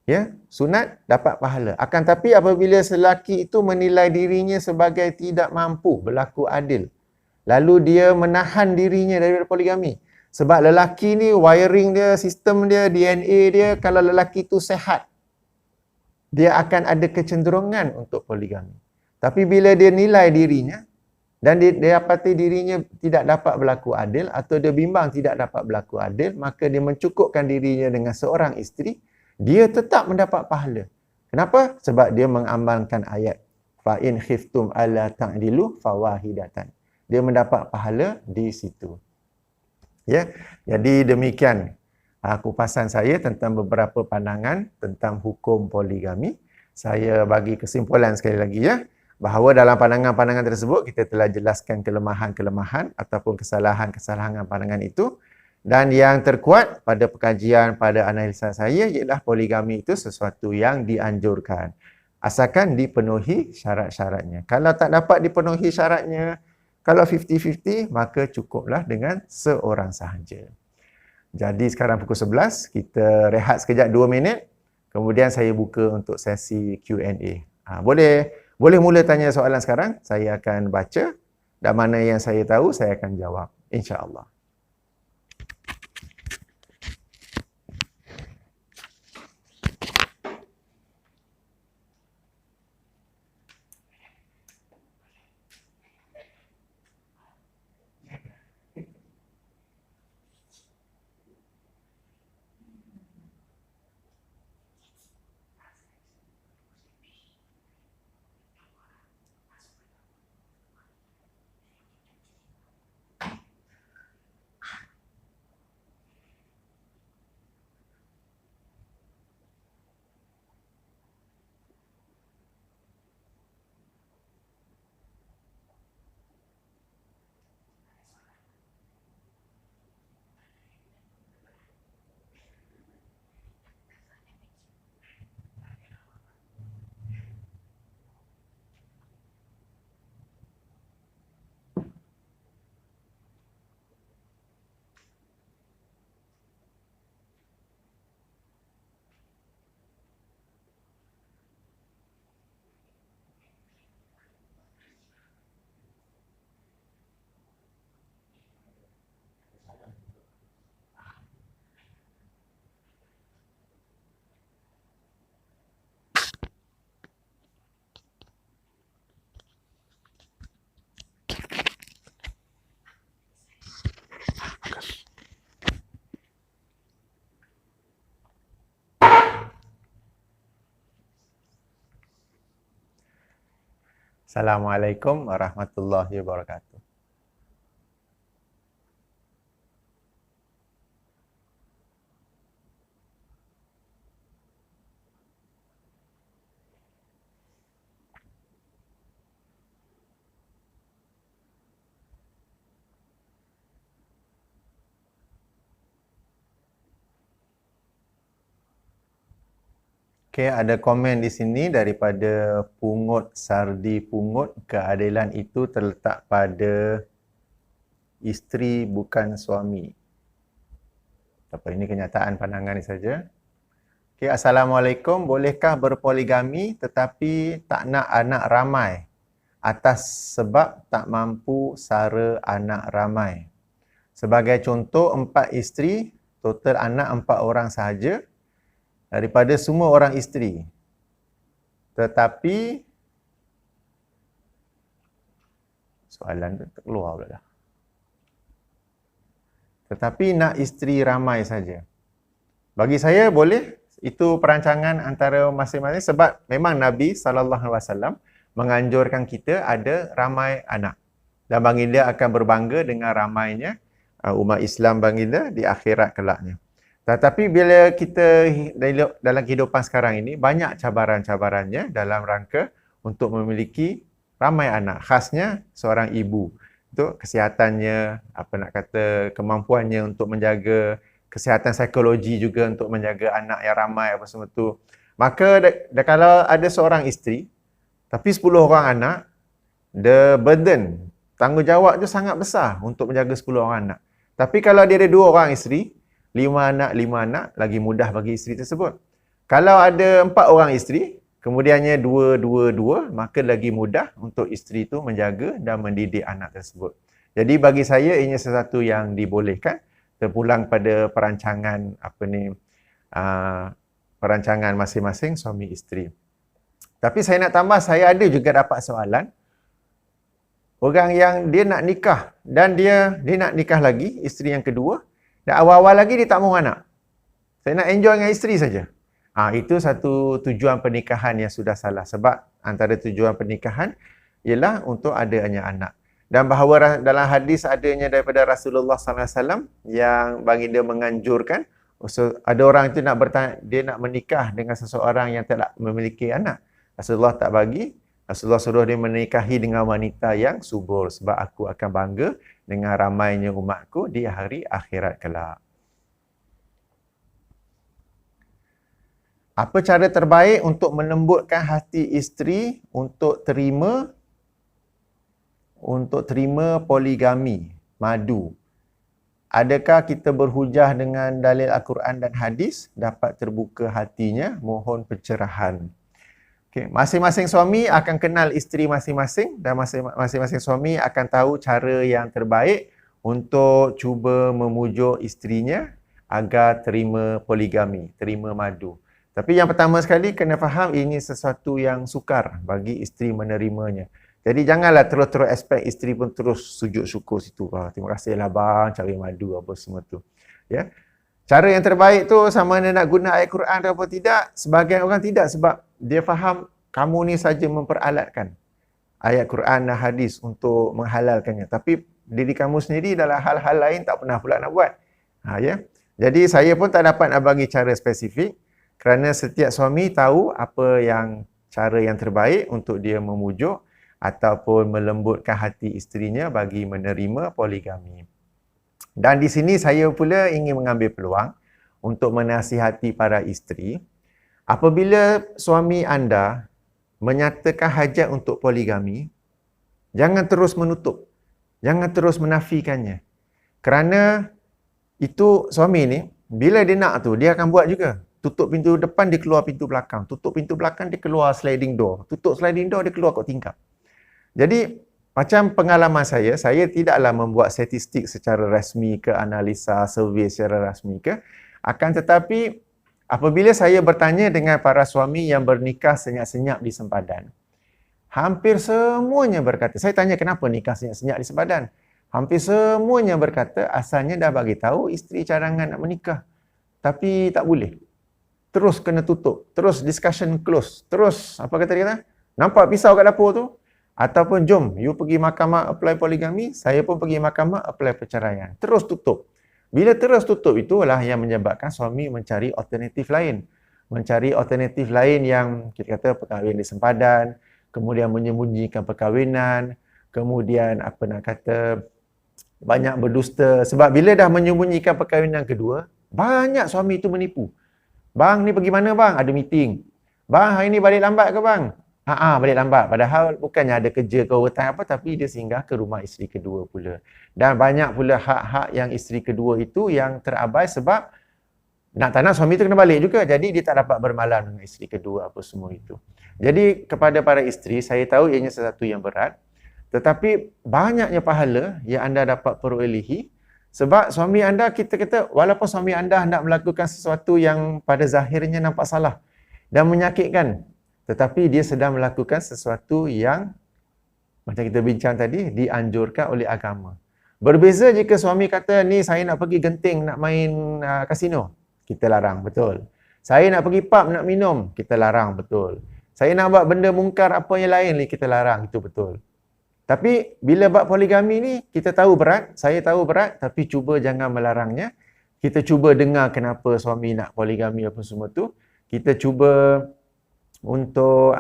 Speaker 1: Ya, sunat dapat pahala. Akan tapi apabila selaki itu menilai dirinya sebagai tidak mampu berlaku adil, lalu dia menahan dirinya daripada poligami. Sebab lelaki ni wiring dia, sistem dia, DNA dia, kalau lelaki tu sehat, dia akan ada kecenderungan untuk poligami. Tapi bila dia nilai dirinya dan dia dapati dirinya tidak dapat berlaku adil atau dia bimbang tidak dapat berlaku adil, maka dia mencukupkan dirinya dengan seorang isteri, dia tetap mendapat pahala. Kenapa? Sebab dia mengamalkan ayat fa in khiftum alla ta'dilu fawahidatan. Dia mendapat pahala di situ. Ya. Jadi demikian kupasan saya tentang beberapa pandangan tentang hukum poligami. Saya bagi kesimpulan sekali lagi ya, bahawa dalam pandangan-pandangan tersebut kita telah jelaskan kelemahan-kelemahan ataupun kesalahan-kesalahan pandangan itu, dan yang terkuat pada pekajian, pada analisa saya ialah poligami itu sesuatu yang dianjurkan asalkan dipenuhi syarat-syaratnya. Kalau tak dapat dipenuhi syaratnya, kalau 50-50, maka cukuplah dengan seorang sahaja. Jadi sekarang pukul 11, kita rehat sekejap 2 minit. Kemudian saya buka untuk sesi Q&A. Boleh mula tanya soalan sekarang. Saya akan baca. Dan mana yang saya tahu, saya akan jawab. InsyaAllah. Assalamualaikum warahmatullahi wabarakatuh. Okey, ada komen di sini daripada Pungut Sardi Pungut, keadilan itu terletak pada isteri bukan suami. Apa ini kenyataan pandangan ni saja. Okey, Assalamualaikum. Bolehkah berpoligami tetapi tak nak anak ramai atas sebab tak mampu sara anak ramai? Sebagai contoh, 4 isteri, total anak 4 orang sahaja daripada semua orang isteri. Tetapi soalan tu terkeluar pula dah. Tetapi nak isteri ramai saja. Bagi saya boleh, itu perancangan antara masing-masing sebab memang Nabi SAW menganjurkan kita ada ramai anak. Dan baginda akan berbangga dengan ramainya umat Islam baginda di akhirat kelaknya. Tetapi bila kita dalam kehidupan sekarang ini, banyak cabaran-cabarannya dalam rangka untuk memiliki ramai anak. Khasnya seorang ibu. Itu kesihatannya, kemampuannya untuk menjaga kesihatan psikologi juga untuk menjaga anak yang ramai apa semua tu. Maka kalau ada seorang isteri, tapi 10 orang anak, the burden, tanggungjawab tu sangat besar untuk menjaga 10 orang anak. Tapi kalau dia ada 2 orang isteri, 5 anak, lagi mudah bagi isteri tersebut. Kalau ada 4 orang isteri, kemudiannya 2, maka lagi mudah untuk isteri itu menjaga dan mendidik anak tersebut. Jadi bagi saya ini sesuatu yang dibolehkan, terpulang pada perancangan perancangan masing-masing suami isteri. Tapi saya nak tambah, saya ada juga dapat soalan, orang yang dia nak nikah dan dia nak nikah lagi, isteri yang kedua, dan awal-awal lagi dia tak mahu anak. Saya nak enjoy dengan isteri saja. Itu satu tujuan pernikahan yang sudah salah. Sebab antara tujuan pernikahan ialah untuk adanya anak. Dan bahawa dalam hadis adanya daripada Rasulullah SAW yang baginda menganjurkan, ada orang itu dia nak menikah dengan seseorang yang tak memiliki anak. Rasulullah tak bagi. Rasulullah suruh dia menikahi dengan wanita yang subur sebab aku akan bangga dengan ramainya umatku di hari akhirat kelak. Apa cara terbaik untuk melembutkan hati isteri untuk terima poligami, madu? Adakah kita berhujah dengan dalil Al-Quran dan hadis dapat terbuka hatinya? Mohon pencerahan. Okay. Masing-masing suami akan kenal isteri masing-masing dan masing-masing suami akan tahu cara yang terbaik untuk cuba memujuk isterinya agar terima poligami, terima madu. Tapi yang pertama sekali kena faham ini sesuatu yang sukar bagi isteri menerimanya. Jadi janganlah terus-terus expect isteri pun terus sujud syukur situ. Terima kasihlah bang, cari madu apa semua tu. Ya. Cara yang terbaik tu sama ada nak guna ayat Quran atau tidak, sebahagian orang tidak sebab dia faham kamu ni saja memperalatkan ayat Quran dan hadis untuk menghalalkannya. Tapi diri kamu sendiri dalam hal-hal lain tak pernah pula nak buat. Ya. Jadi saya pun tak dapat nak bagi cara spesifik kerana setiap suami tahu apa yang cara yang terbaik untuk dia memujuk ataupun melembutkan hati isterinya bagi menerima poligami. Dan di sini saya pula ingin mengambil peluang untuk menasihati para isteri. Apabila suami anda menyatakan hajat untuk poligami, jangan terus menutup. Jangan terus menafikannya. Kerana itu suami ni, bila dia nak tu, dia akan buat juga. Tutup pintu depan, dia keluar pintu belakang. Tutup pintu belakang, dia keluar sliding door. Tutup sliding door, dia keluar kot tingkap. Jadi, macam pengalaman saya tidaklah membuat statistik secara rasmi ke, analisa, survey secara rasmi ke. Akan tetapi, apabila saya bertanya dengan para suami yang bernikah senyap-senyap di sempadan, hampir semuanya berkata, saya tanya kenapa nikah senyap-senyap di sempadan? Hampir semuanya berkata, asalnya dah bagi tahu isteri cadangan nak menikah. Tapi tak boleh. Terus kena tutup. Terus discussion close. Terus, apa kata dia kata? Nampak pisau kat dapur tu? Ataupun jom, you pergi mahkamah apply poligami, saya pun pergi mahkamah apply perceraian. Terus tutup. Bila terus tutup itulah yang menyebabkan suami mencari alternatif lain. Mencari alternatif lain yang kita kata perkahwinan di sempadan, kemudian menyembunyikan perkahwinan, kemudian banyak berdusta. Sebab bila dah menyembunyikan perkahwinan kedua, banyak suami itu menipu. Bang ni pergi mana bang? Ada meeting. Bang, hari ni balik lambat ke bang? Balik lambat. Padahal bukannya ada kerja ke overtime apa, tapi dia singgah ke rumah isteri kedua pula. Dan banyak pula hak-hak yang isteri kedua itu yang terabai sebab nak tak nak suami tu kena balik juga. Jadi dia tak dapat bermalam dengan isteri kedua apa semua itu. Jadi kepada para isteri, saya tahu ianya sesuatu yang berat. Tetapi banyaknya pahala yang anda dapat perolehi sebab suami anda, kita kata walaupun suami anda hendak melakukan sesuatu yang pada zahirnya nampak salah dan menyakitkan, tetapi dia sedang melakukan sesuatu yang macam kita bincang tadi, dianjurkan oleh agama. Berbeza jika suami kata, ni saya nak pergi genting, nak main kasino, kita larang, betul. Saya nak pergi pub, nak minum, kita larang, betul. Saya nak buat benda mungkar apa yang lain ni, kita larang, itu betul. Tapi bila bab poligami ni, kita tahu berat, saya tahu berat, tapi cuba jangan melarangnya. Kita cuba dengar kenapa suami nak poligami apa semua tu. Kita cuba untuk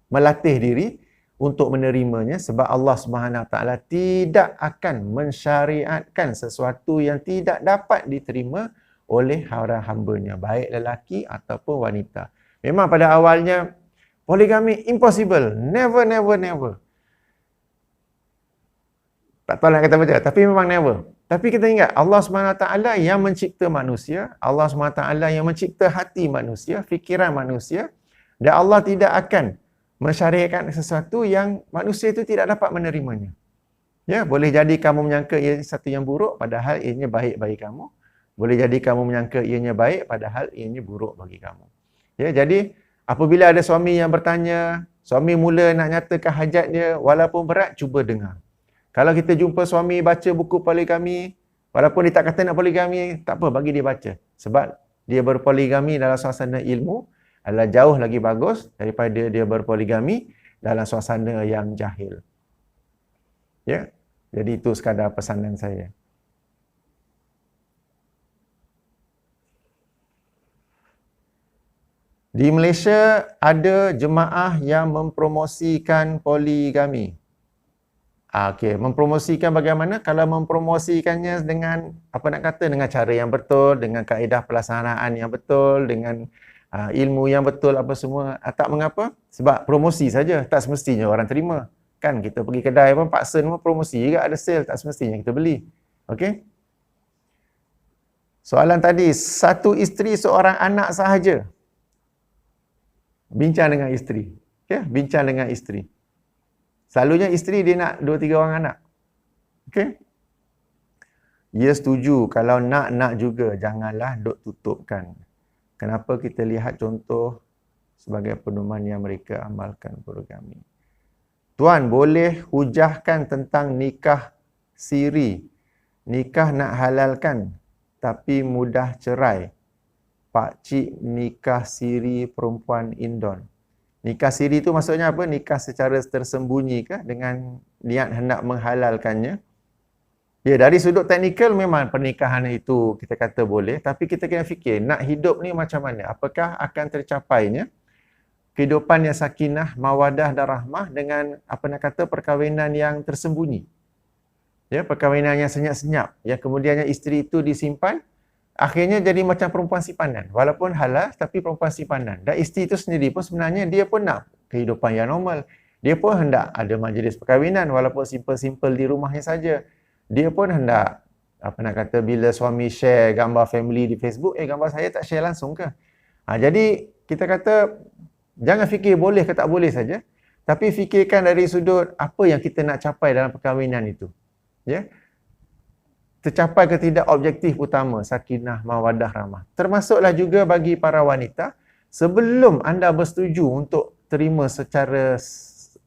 Speaker 1: melatih diri untuk menerimanya sebab Allah Subhanahu Wa Taala tidak akan mensyariatkan sesuatu yang tidak dapat diterima oleh hamba-hambanya, baik lelaki ataupun wanita. Memang pada awalnya poligami impossible, never. Tak tahu nak kata macam, tapi memang never. Tapi kita ingat, Allah SWT yang mencipta manusia, Allah SWT yang mencipta hati manusia, fikiran manusia, dan Allah tidak akan mensyariatkan sesuatu yang manusia itu tidak dapat menerimanya. Ya, boleh jadi kamu menyangka ia satu yang buruk, padahal ianya baik bagi kamu. Boleh jadi kamu menyangka ianya baik, padahal ianya buruk bagi kamu. Ya, jadi apabila ada suami yang bertanya, suami mula nak nyatakan hajat dia, walaupun berat, cuba dengar. Kalau kita jumpa suami baca buku poligami, walaupun dia tak kata nak poligami, tak apa, bagi dia baca. Sebab dia berpoligami dalam suasana ilmu adalah jauh lagi bagus daripada dia berpoligami dalam suasana yang jahil. Ya, jadi itu sekadar pesanan saya. Di Malaysia ada jemaah yang mempromosikan poligami. Okey, mempromosikan bagaimana? Kalau mempromosikannya dengan dengan cara yang betul, dengan kaedah pelaksanaan yang betul, dengan ilmu yang betul apa semua, tak mengapa. Sebab promosi saja, tak semestinya orang terima. Kan kita pergi kedai pun paksa nama promosi juga, ada sale, tak semestinya kita beli. Okey? Soalan tadi, satu isteri seorang anak sahaja. Bincang dengan isteri. Okay? Bincang dengan isteri. Selalunya isteri dia nak 2-3 orang anak. Okey? Dia setuju kalau nak juga, janganlah duk tutupkan. Kenapa kita lihat contoh sebagai pedoman yang mereka amalkan poligami. Tuan boleh hujahkan tentang nikah siri. Nikah nak halalkan tapi mudah cerai. Pak cik nikah siri perempuan Indon. Nikah siri itu maksudnya apa? Nikah secara tersembunyi ke dengan niat hendak menghalalkannya. Ya, dari sudut teknikal memang pernikahan itu kita kata boleh, tapi kita kena fikir nak hidup ni macam mana? Apakah akan tercapainya kehidupan yang sakinah, mawadah dan rahmah dengan perkahwinan yang tersembunyi. Ya, perkahwinan yang senyap-senyap, yang kemudiannya isteri itu disimpan. Akhirnya jadi macam perempuan simpanan. Walaupun halal, tapi perempuan simpanan. Dan isteri itu sendiri pun sebenarnya dia pun nak kehidupan yang normal. Dia pun hendak ada majlis perkahwinan walaupun simple-simple di rumahnya saja. Dia pun hendak, bila suami share gambar family di Facebook, gambar saya tak share langsung ke? Jadi kita kata, jangan fikir boleh ke tak boleh saja. Tapi fikirkan dari sudut apa yang kita nak capai dalam perkahwinan itu. Ya. Tercapai ke tidak objektif utama, sakinah, mawadah, rahmah. Termasuklah juga bagi para wanita, sebelum anda bersetuju untuk terima secara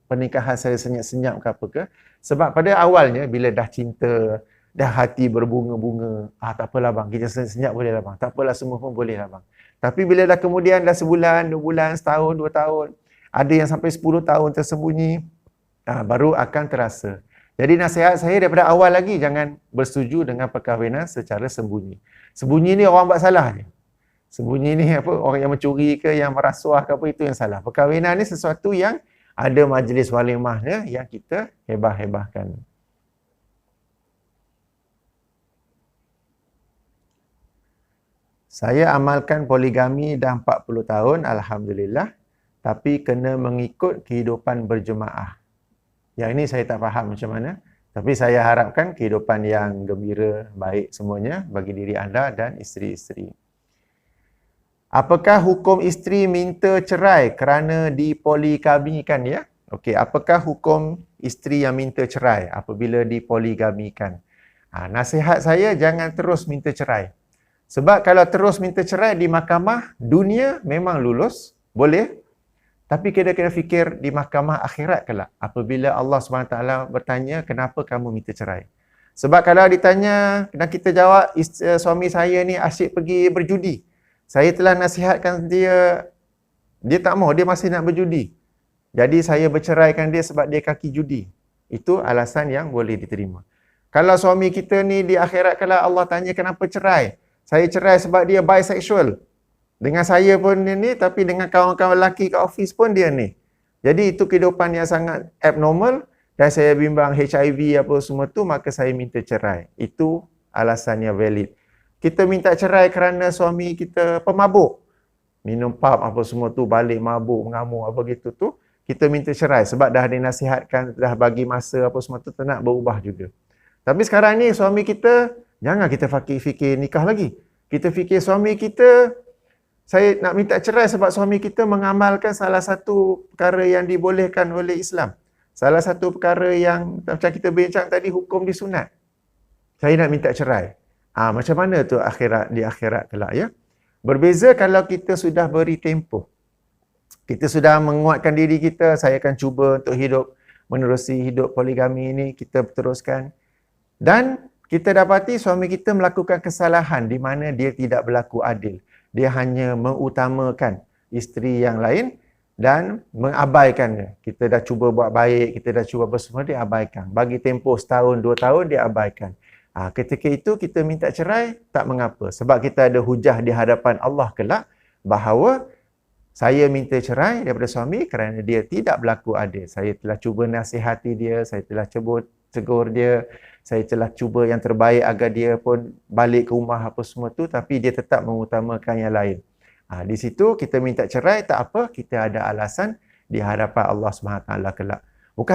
Speaker 1: pernikahan secara senyap-senyap ke apa ke, sebab pada awalnya bila dah cinta, dah hati berbunga-bunga, tak apalah bang, kita senyap boleh lah bang, tak apalah semua pun boleh lah bang. Tapi bila dah kemudian dah sebulan, 2 bulan, setahun, 2 tahun, ada yang sampai 10 tahun tersembunyi, baru akan terasa. Jadi nasihat saya daripada awal lagi, jangan bersetuju dengan perkahwinan secara sembunyi. Sembunyi ni orang buat salah je. Sembunyi ni orang yang mencuri ke, yang merasuah ke apa, itu yang salah. Perkahwinan ni sesuatu yang ada majlis walimahnya yang kita hebah-hebahkan. Saya amalkan poligami dah 40 tahun, Alhamdulillah. Tapi kena mengikut kehidupan berjemaah. Yang ini saya tak faham macam mana. Tapi saya harapkan kehidupan yang gembira, baik semuanya bagi diri anda dan isteri-isteri. Apakah hukum isteri minta cerai kerana dipoligamikan ya? Okey, apakah hukum isteri yang minta cerai apabila dipoligamikan? Nasihat saya jangan terus minta cerai. Sebab kalau terus minta cerai di mahkamah dunia memang lulus, boleh. Tapi kita kena fikir di mahkamah akhirat kelak. Apabila Allah SWT bertanya, kenapa kamu minta cerai? Sebab kalau ditanya, dan kita jawab, suami saya ni asyik pergi berjudi. Saya telah nasihatkan dia tak mahu, dia masih nak berjudi. Jadi saya berceraikan dia sebab dia kaki judi. Itu alasan yang boleh diterima. Kalau suami kita ni di akhirat kelak Allah tanya kenapa cerai? Saya cerai sebab dia bisexual. Dengan saya pun dia ni, tapi dengan kawan-kawan lelaki kat office pun dia ni. Jadi itu kehidupan yang sangat abnormal dan saya bimbang HIV apa semua tu, maka saya minta cerai. Itu alasan yang valid. Kita minta cerai kerana suami kita pemabuk. Minum pub apa semua tu, balik mabuk, mengamuk apa gitu tu. Kita minta cerai sebab dah dinasihatkan, dah bagi masa apa semua tu, tak nak berubah juga. Tapi sekarang ni suami kita, jangan kita fikir nikah lagi. Kita fikir suami kita, saya nak minta cerai sebab suami kita mengamalkan salah satu perkara yang dibolehkan oleh Islam. Salah satu perkara yang macam kita bincang tadi, hukum disunat. Saya nak minta cerai. Macam mana tu di akhirat kelak ya? Berbeza kalau kita sudah beri tempoh. Kita sudah menguatkan diri kita, saya akan cuba untuk menerusi hidup poligami ini, kita teruskan. Dan kita dapati suami kita melakukan kesalahan di mana dia tidak berlaku adil. Dia hanya mengutamakan isteri yang lain dan mengabaikannya. Kita dah cuba buat baik, kita dah cuba bersama, dia abaikan. Bagi tempoh setahun, 2 tahun, dia abaikan. Ketika itu kita minta cerai, tak mengapa. Sebab kita ada hujah di hadapan Allah kelak bahawa saya minta cerai daripada suami kerana dia tidak berlaku adil. Saya telah cuba nasihati dia, saya telah cuba tegur dia, saya telah cuba yang terbaik agar dia pun balik ke rumah apa semua tu, tapi dia tetap mengutamakan yang lain. Di situ kita minta cerai, tak apa, kita ada alasan di hadapan Allah SWT kelak. Bukan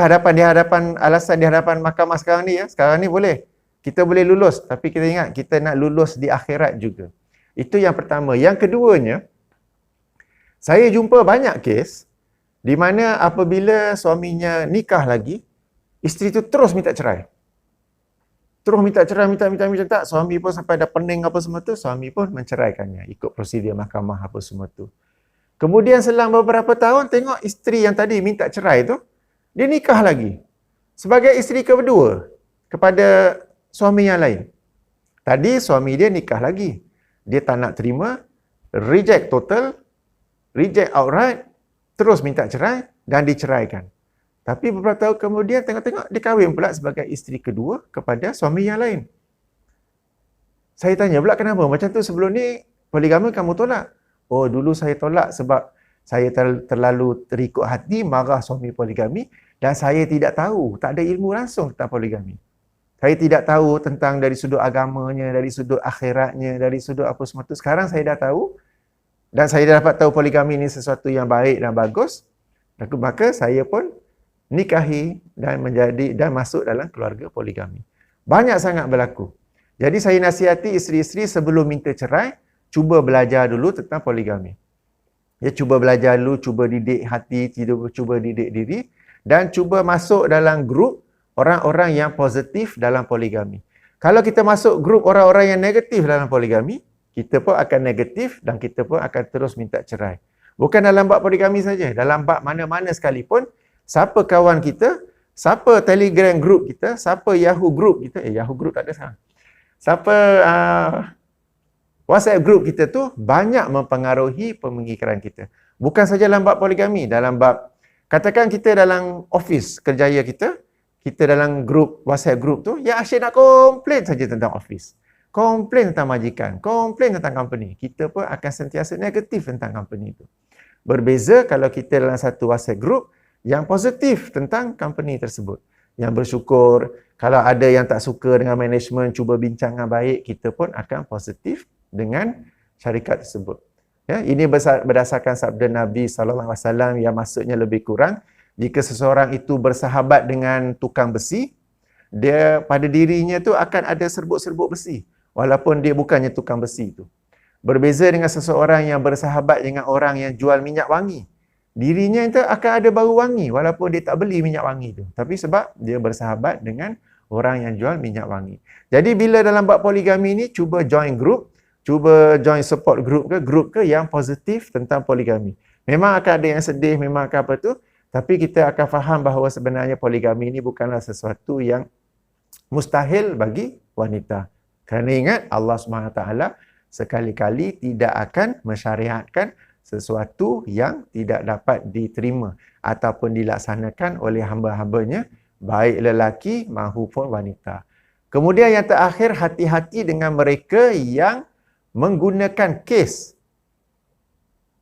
Speaker 1: alasan di hadapan mahkamah sekarang ni ya. Sekarang ni boleh. Kita boleh lulus, tapi kita ingat kita nak lulus di akhirat juga. Itu yang pertama. Yang keduanya, saya jumpa banyak kes di mana apabila suaminya nikah lagi, isteri tu terus minta cerai. Terus minta cerai, minta tak. Suami pun sampai dah pening apa semua tu, suami pun menceraikannya. Ikut prosedur mahkamah apa semua tu. Kemudian selang beberapa tahun, tengok isteri yang tadi minta cerai tu, dia nikah lagi. Sebagai isteri kedua kepada suami yang lain. Tadi suami dia nikah lagi. Dia tak nak terima, reject total, reject outright, terus minta cerai dan diceraikan. Tapi beberapa tahun kemudian tengok-tengok dia kahwin pula sebagai isteri kedua kepada suami yang lain. Saya tanya pula kenapa? Macam tu sebelum ni poligami kamu tolak. Oh dulu saya tolak sebab saya terlalu terikut hati, marah suami poligami dan saya tidak tahu, tak ada ilmu langsung tentang poligami. Saya tidak tahu tentang dari sudut agamanya, dari sudut akhiratnya, dari sudut apa semua tu. Sekarang saya dah tahu dan saya dah dapat tahu poligami ini sesuatu yang baik dan bagus. Maka saya pun nikahi dan masuk dalam keluarga poligami. Banyak sangat berlaku. Jadi saya nasihati isteri-isteri sebelum minta cerai, cuba belajar dulu tentang poligami. Ya, cuba belajar dulu, cuba didik hati, cuba didik diri dan cuba masuk dalam grup orang-orang yang positif dalam poligami. Kalau kita masuk grup orang-orang yang negatif dalam poligami, kita pun akan negatif dan kita pun akan terus minta cerai. Bukan dalam bab poligami saja, dalam bab mana-mana sekalipun, siapa kawan kita, siapa Telegram group kita, siapa Yahoo group kita, Yahoo group tak ada sekarang. Siapa WhatsApp group kita tu banyak mempengaruhi pemikiran kita. Bukan saja dalam bab poligami, dalam bab, katakan kita dalam office kerjaya kita dalam grup, WhatsApp group tu, yang asyik nak komplain saja tentang office. Komplain tentang majikan, komplain tentang company. Kita pun akan sentiasa negatif tentang company itu. Berbeza kalau kita dalam satu WhatsApp group yang positif tentang company tersebut. Yang bersyukur, kalau ada yang tak suka dengan management, cuba bincang dengan baik, kita pun akan positif dengan syarikat tersebut. Ya, ini berdasarkan sabda Nabi SAW yang maksudnya lebih kurang, jika seseorang itu bersahabat dengan tukang besi, dia pada dirinya tu akan ada serbuk-serbuk besi, walaupun dia bukannya tukang besi itu. Berbeza dengan seseorang yang bersahabat dengan orang yang jual minyak wangi. Dirinya itu akan ada bau wangi, walaupun dia tak beli minyak wangi itu. Tapi sebab dia bersahabat dengan orang yang jual minyak wangi. Jadi bila dalam bab poligami ni, cuba join group, cuba join support group ke yang positif tentang poligami. Memang akan ada yang sedih, memang akan apa tu, tapi kita akan faham bahawa sebenarnya poligami ini bukanlah sesuatu yang mustahil bagi wanita. Kerana ingat Allah SWT sekali-kali tidak akan mensyariatkan sesuatu yang tidak dapat diterima ataupun dilaksanakan oleh hamba-hambanya, baik lelaki maupun wanita. Kemudian yang terakhir, hati-hati dengan mereka yang menggunakan kes.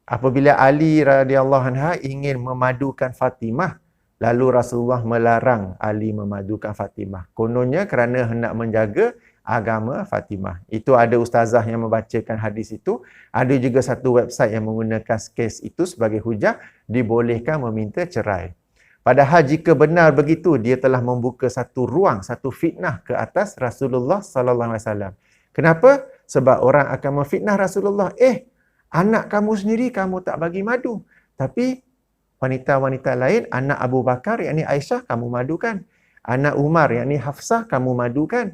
Speaker 1: Apabila Ali radhiyallahu anha ingin memadukan Fatimah, lalu Rasulullah melarang Ali memadukan Fatimah. Kononnya kerana hendak menjaga agama Fatimah. Itu ada ustazah yang membacakan hadis itu. Ada juga satu website yang menggunakan kes itu sebagai hujah, dibolehkan meminta cerai. Padahal jika benar begitu, dia telah membuka satu ruang, satu fitnah ke atas Rasulullah sallallahu alaihi wasallam. Kenapa? Sebab orang akan memfitnah Rasulullah. Anak kamu sendiri kamu tak bagi madu. Tapi wanita-wanita lain, anak Abu Bakar yakni Aisyah kamu madukan. Anak Umar yakni Hafsah kamu madukan.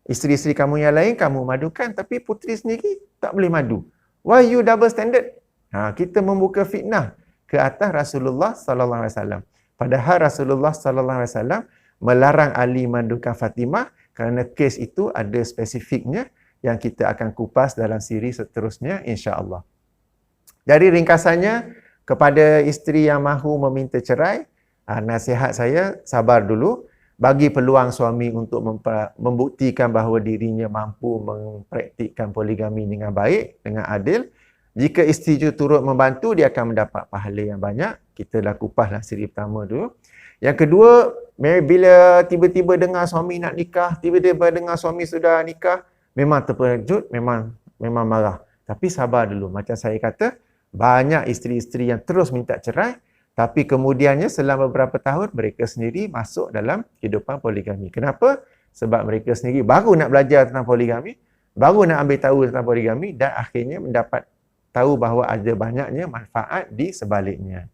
Speaker 1: Isteri-isteri kamu yang lain kamu madukan, tapi puteri sendiri tak boleh madu. Why you double standard? Kita membuka fitnah ke atas Rasulullah sallallahu alaihi wasallam. Padahal Rasulullah sallallahu alaihi wasallam melarang Ali madukan Fatimah kerana kes itu ada spesifiknya yang kita akan kupas dalam siri seterusnya insya-Allah. Jadi ringkasannya, kepada isteri yang mahu meminta cerai, nasihat saya sabar dulu, bagi peluang suami untuk membuktikan bahawa dirinya mampu mempraktikkan poligami dengan baik, dengan adil. Jika isteri itu turut membantu, dia akan mendapat pahala yang banyak. Kita dah kupaslah siri pertama dulu. Yang kedua, bila tiba-tiba dengar suami nak nikah, tiba-tiba dengar suami sudah nikah, memang terkejut, memang marah. Tapi sabar dulu. Macam saya kata, banyak isteri-isteri yang terus minta cerai, tapi kemudiannya selama beberapa tahun, mereka sendiri masuk dalam kehidupan poligami. Kenapa? Sebab mereka sendiri baru nak belajar tentang poligami, baru nak ambil tahu tentang poligami, dan akhirnya mendapat tahu bahawa ada banyaknya manfaat di sebaliknya.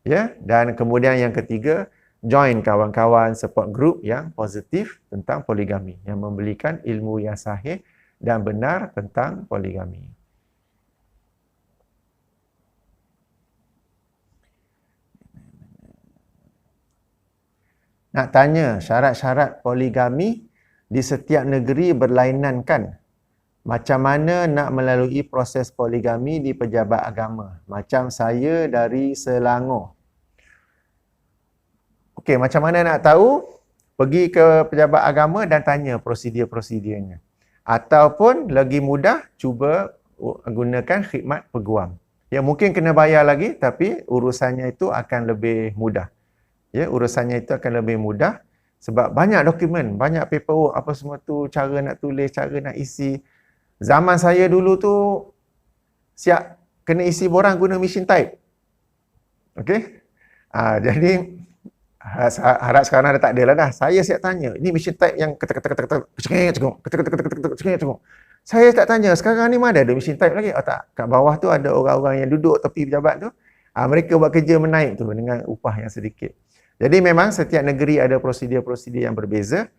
Speaker 1: Ya, dan kemudian yang ketiga, join kawan-kawan support group yang positif tentang poligami, yang memberikan ilmu yang sahih dan benar tentang poligami. Nak tanya, syarat-syarat poligami di setiap negeri berlainan kan? Macam mana nak melalui proses poligami di pejabat agama? Macam saya dari Selangor. Okey, macam mana nak tahu? Pergi ke pejabat agama dan tanya prosedur-prosedurnya. Ataupun lagi mudah, cuba gunakan khidmat peguam. Ya, mungkin kena bayar lagi, tapi urusannya itu akan lebih mudah. Ya, urusannya itu akan lebih mudah sebab banyak dokumen, banyak paperwork, apa semua tu, cara nak tulis, cara nak isi. Zaman saya dulu tu siap kena isi borang guna mesin type. Okey? Jadi harap sekarang dah tak ada lah dah. Saya siap tanya, ini mesin type yang ketek-ketek. Saya tak tanya, sekarang ni mana ada mesin type lagi? Oh tak, kat bawah tu ada orang-orang yang duduk tepi pejabat tu. Mereka buat kerja menaik tu dengan upah yang sedikit. Jadi memang setiap negeri ada prosedur-prosedur yang berbeza.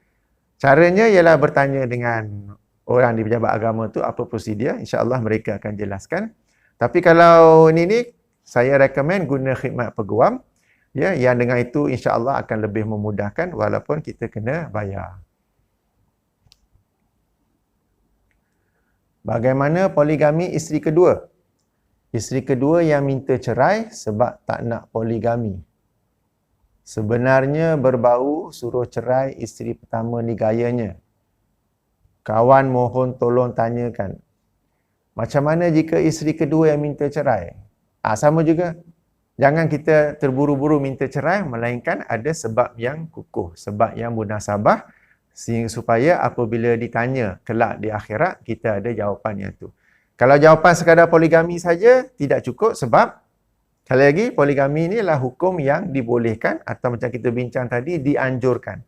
Speaker 1: Caranya ialah bertanya dengan orang di pejabat agama tu apa prosedur, insya-Allah mereka akan jelaskan. Tapi kalau ini saya recommend guna khidmat peguam, ya, yang dengan itu insya-Allah akan lebih memudahkan walaupun kita kena bayar. Bagaimana poligami isteri kedua? Isteri kedua yang minta cerai sebab tak nak poligami. Sebenarnya berbau suruh cerai isteri pertama ni gayanya. Kawan mohon tolong tanyakan. Macam mana jika isteri kedua yang minta cerai? Sama juga. Jangan kita terburu-buru minta cerai, melainkan ada sebab yang kukuh, sebab yang munasabah, sehingga supaya apabila ditanya kelak di akhirat, kita ada jawapan yang tu. Kalau jawapan sekadar poligami saja tidak cukup sebab sekali lagi poligami ini adalah hukum yang dibolehkan atau macam kita bincang tadi dianjurkan.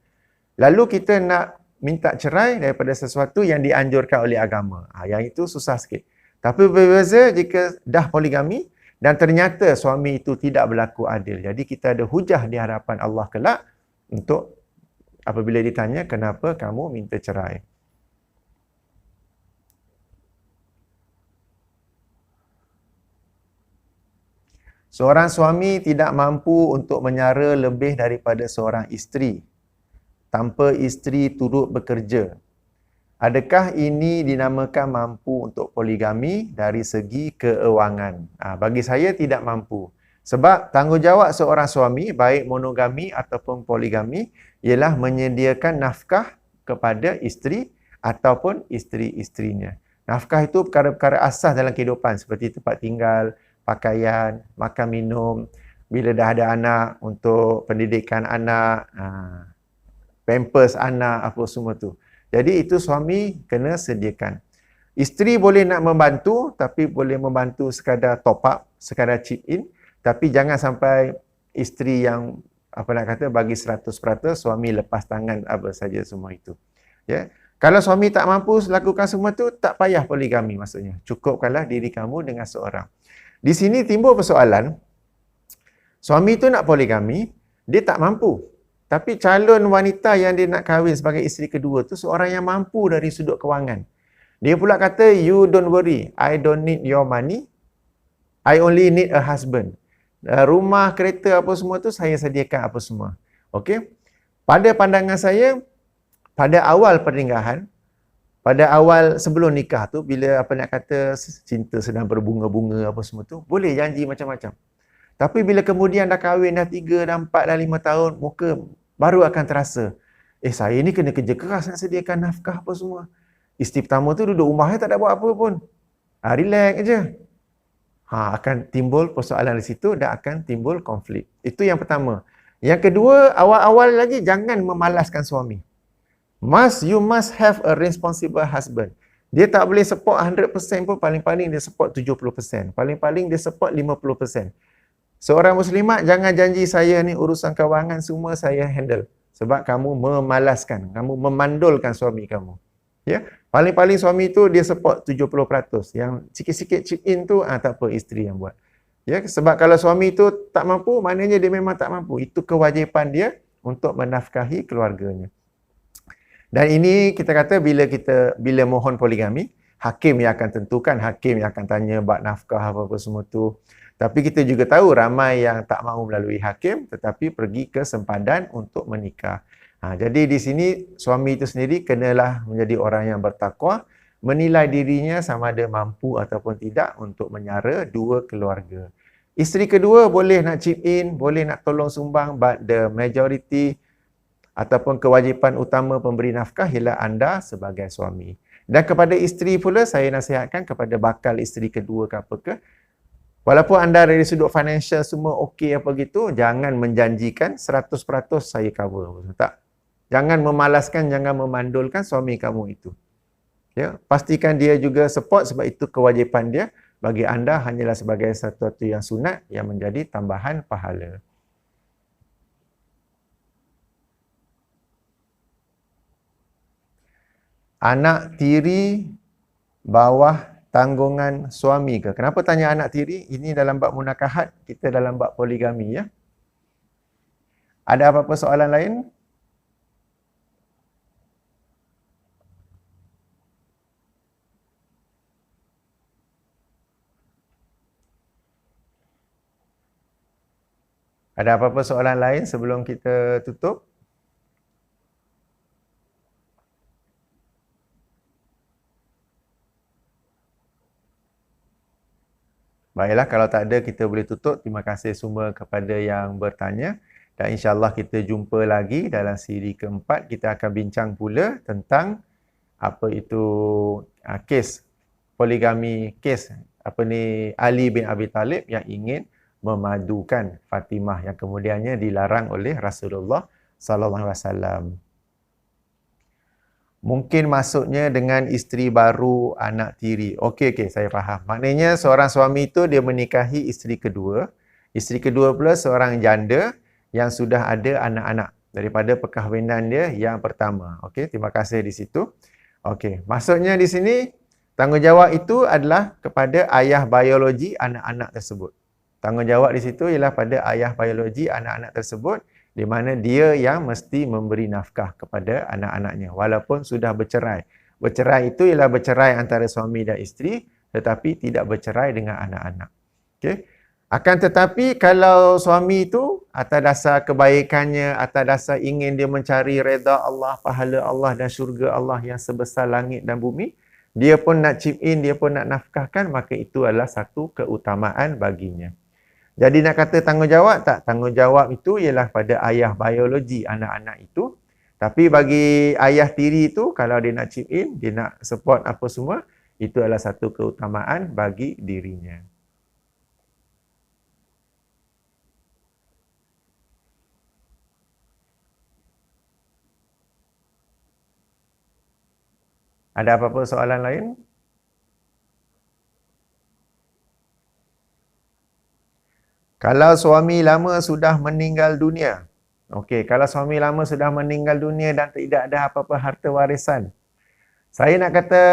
Speaker 1: Lalu kita nak minta cerai daripada sesuatu yang dianjurkan oleh agama. Yang itu susah sikit. Tapi berbeza jika dah poligami dan ternyata suami itu tidak berlaku adil. Jadi kita ada hujah di hadapan Allah kelak untuk apabila ditanya kenapa kamu minta cerai. Seorang suami tidak mampu untuk menyara lebih daripada seorang isteri tanpa isteri turut bekerja. Adakah ini dinamakan mampu untuk poligami dari segi keuangan? Bagi saya tidak mampu. Sebab tanggungjawab seorang suami, baik monogami ataupun poligami, ialah menyediakan nafkah kepada isteri ataupun isteri-isterinya. Nafkah itu perkara-perkara asas dalam kehidupan seperti tempat tinggal, pakaian, makan minum, bila dah ada anak untuk pendidikan anak, pampers anak, apa semua tu. Jadi itu suami kena sediakan. Isteri boleh nak membantu, tapi boleh membantu sekadar top up, sekadar chip in, tapi jangan sampai isteri yang bagi 100%, suami lepas tangan apa saja semua itu. Ya. Kalau suami tak mampu lakukan semua tu, tak payah poligami maksudnya. Cukupkanlah diri kamu dengan seorang. Di sini timbul persoalan, suami tu nak poligami, dia tak mampu. Tapi calon wanita yang dia nak kahwin sebagai isteri kedua tu seorang yang mampu dari sudut kewangan. Dia pula kata, you don't worry, I don't need your money, I only need a husband. Rumah, kereta apa semua tu saya sediakan apa semua. Okey? Pada pandangan saya, pada awal pernikahan, pada awal sebelum nikah tu, bila cinta sedang berbunga-bunga apa semua tu, boleh janji macam-macam. Tapi bila kemudian dah kahwin, dah 3, dah 4, dah 5 tahun, muka baru akan terasa, saya ni kena kerja keras nak sediakan nafkah apa semua. Isteri pertama tu duduk rumahnya tak ada buat apa pun. Relax je. Akan timbul persoalan di situ dan akan timbul konflik. Itu yang pertama. Yang kedua, awal-awal lagi jangan memalaskan suami. You must have a responsible husband. Dia tak boleh support 100% pun, paling-paling dia support 70%. Paling-paling dia support 50%. Seorang muslimat jangan janji saya ni urusan kewangan semua saya handle. Sebab kamu memalaskan, kamu memandulkan suami kamu. Ya, paling-paling suami tu dia support 70%. Yang sikit-sikit chip in tu tak apa, isteri yang buat. Ya, sebab kalau suami tu tak mampu, maknanya dia memang tak mampu. Itu kewajipan dia untuk menafkahi keluarganya. Dan ini kita kata bila mohon poligami, hakim yang akan tentukan, hakim yang akan tanya bab nafkah apa-apa semua tu. Tapi kita juga tahu ramai yang tak mahu melalui hakim tetapi pergi ke sempadan untuk menikah. Jadi di sini suami itu sendiri kenalah menjadi orang yang bertakwa, menilai dirinya sama ada mampu ataupun tidak untuk menyara dua keluarga. Isteri kedua boleh nak chip in, boleh nak tolong sumbang, but the majority ataupun kewajipan utama pemberi nafkah ialah anda sebagai suami. Dan kepada isteri pula saya nasihatkan kepada bakal isteri kedua ke apa ke, walaupun anda dari sudut financial semua okey apa gitu, jangan menjanjikan 100% saya cover. Tak. Jangan memalaskan, jangan memandulkan suami kamu itu. Ya, pastikan dia juga support sebab itu kewajipan dia. Bagi anda hanyalah sebagai sesuatu yang sunat yang menjadi tambahan pahala. Anak tiri bawah tanggungan suami ke? Kenapa tanya anak tiri? Ini dalam bab munakahat, kita dalam bab poligami ya. Ada apa-apa soalan lain? Ada apa-apa soalan lain sebelum kita tutup? Baiklah, kalau tak ada kita boleh tutup. Terima kasih semua kepada yang bertanya. Dan insyaAllah kita jumpa lagi dalam siri keempat. Kita akan bincang pula tentang apa itu kes poligami, kes Ali bin Abi Talib yang ingin memadukan Fatimah yang kemudiannya dilarang oleh Rasulullah sallallahu alaihi wasallam. Mungkin maksudnya dengan isteri baru, anak tiri. Okey, saya faham. Maknanya seorang suami itu dia menikahi isteri kedua. Isteri kedua pula seorang janda yang sudah ada anak-anak daripada perkahwinan dia yang pertama. Okey, terima kasih di situ. Okey, maksudnya di sini tanggungjawab itu adalah kepada ayah biologi anak-anak tersebut. Tanggungjawab di situ ialah pada ayah biologi anak-anak tersebut, di mana dia yang mesti memberi nafkah kepada anak-anaknya walaupun sudah bercerai. Bercerai itu ialah bercerai antara suami dan isteri, tetapi tidak bercerai dengan anak-anak. Okey. Akan tetapi kalau suami itu atas dasar kebaikannya, atas dasar ingin dia mencari redha Allah, pahala Allah dan syurga Allah yang sebesar langit dan bumi, dia pun nak chip in, dia pun nak nafkahkan, maka itu adalah satu keutamaan baginya. Jadi nak kata tanggungjawab tak? Tanggungjawab itu ialah pada ayah biologi anak-anak itu. Tapi bagi ayah tiri itu, kalau dia nak chip in, dia nak support apa semua, itu adalah satu keutamaan bagi dirinya. Ada apa-apa soalan lain? Kalau suami lama sudah meninggal dunia. Okey, kalau suami lama sudah meninggal dunia dan tidak ada apa-apa harta warisan. Saya nak kata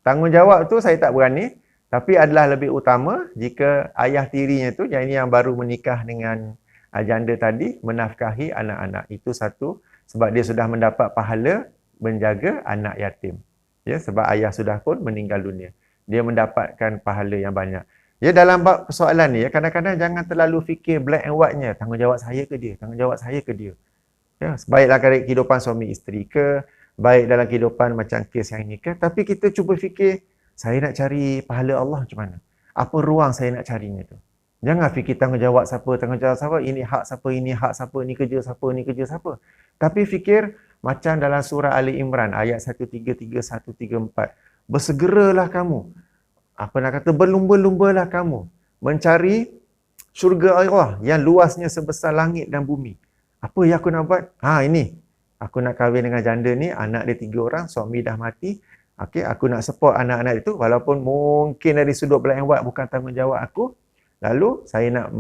Speaker 1: tanggungjawab tu saya tak berani, tapi adalah lebih utama jika ayah tirinya tu, yang ini yang baru menikah dengan janda tadi, menafkahi anak-anak. Itu satu, sebab dia sudah mendapat pahala menjaga anak yatim. Ya, sebab ayah sudah pun meninggal dunia. Dia mendapatkan pahala yang banyak. Ya, dalam bab persoalan ni, ya, kadang-kadang jangan terlalu fikir black and white-nya. Tanggungjawab saya ke dia? Tanggungjawab saya ke dia? Ya, baiklah kehidupan suami isteri ke, baik dalam kehidupan macam kes yang ini ke, tapi kita cuba fikir, saya nak cari pahala Allah macam mana? Apa ruang saya nak carinya tu? Jangan fikir tanggungjawab siapa, ini hak siapa, ini kerja siapa. Tapi fikir macam dalam surah Ali Imran, ayat 133, 134. Bersegeralah kamu. Apa nak kata, berlumba-lumbalah kamu mencari syurga Allah yang luasnya sebesar langit dan bumi. Apa yang aku nak buat? Ini. Aku nak kahwin dengan janda ni, anak dia 3 orang, suami dah mati. Okey, aku nak support anak-anak itu walaupun mungkin dari sudut black and white bukan tanggungjawab aku. Lalu saya nak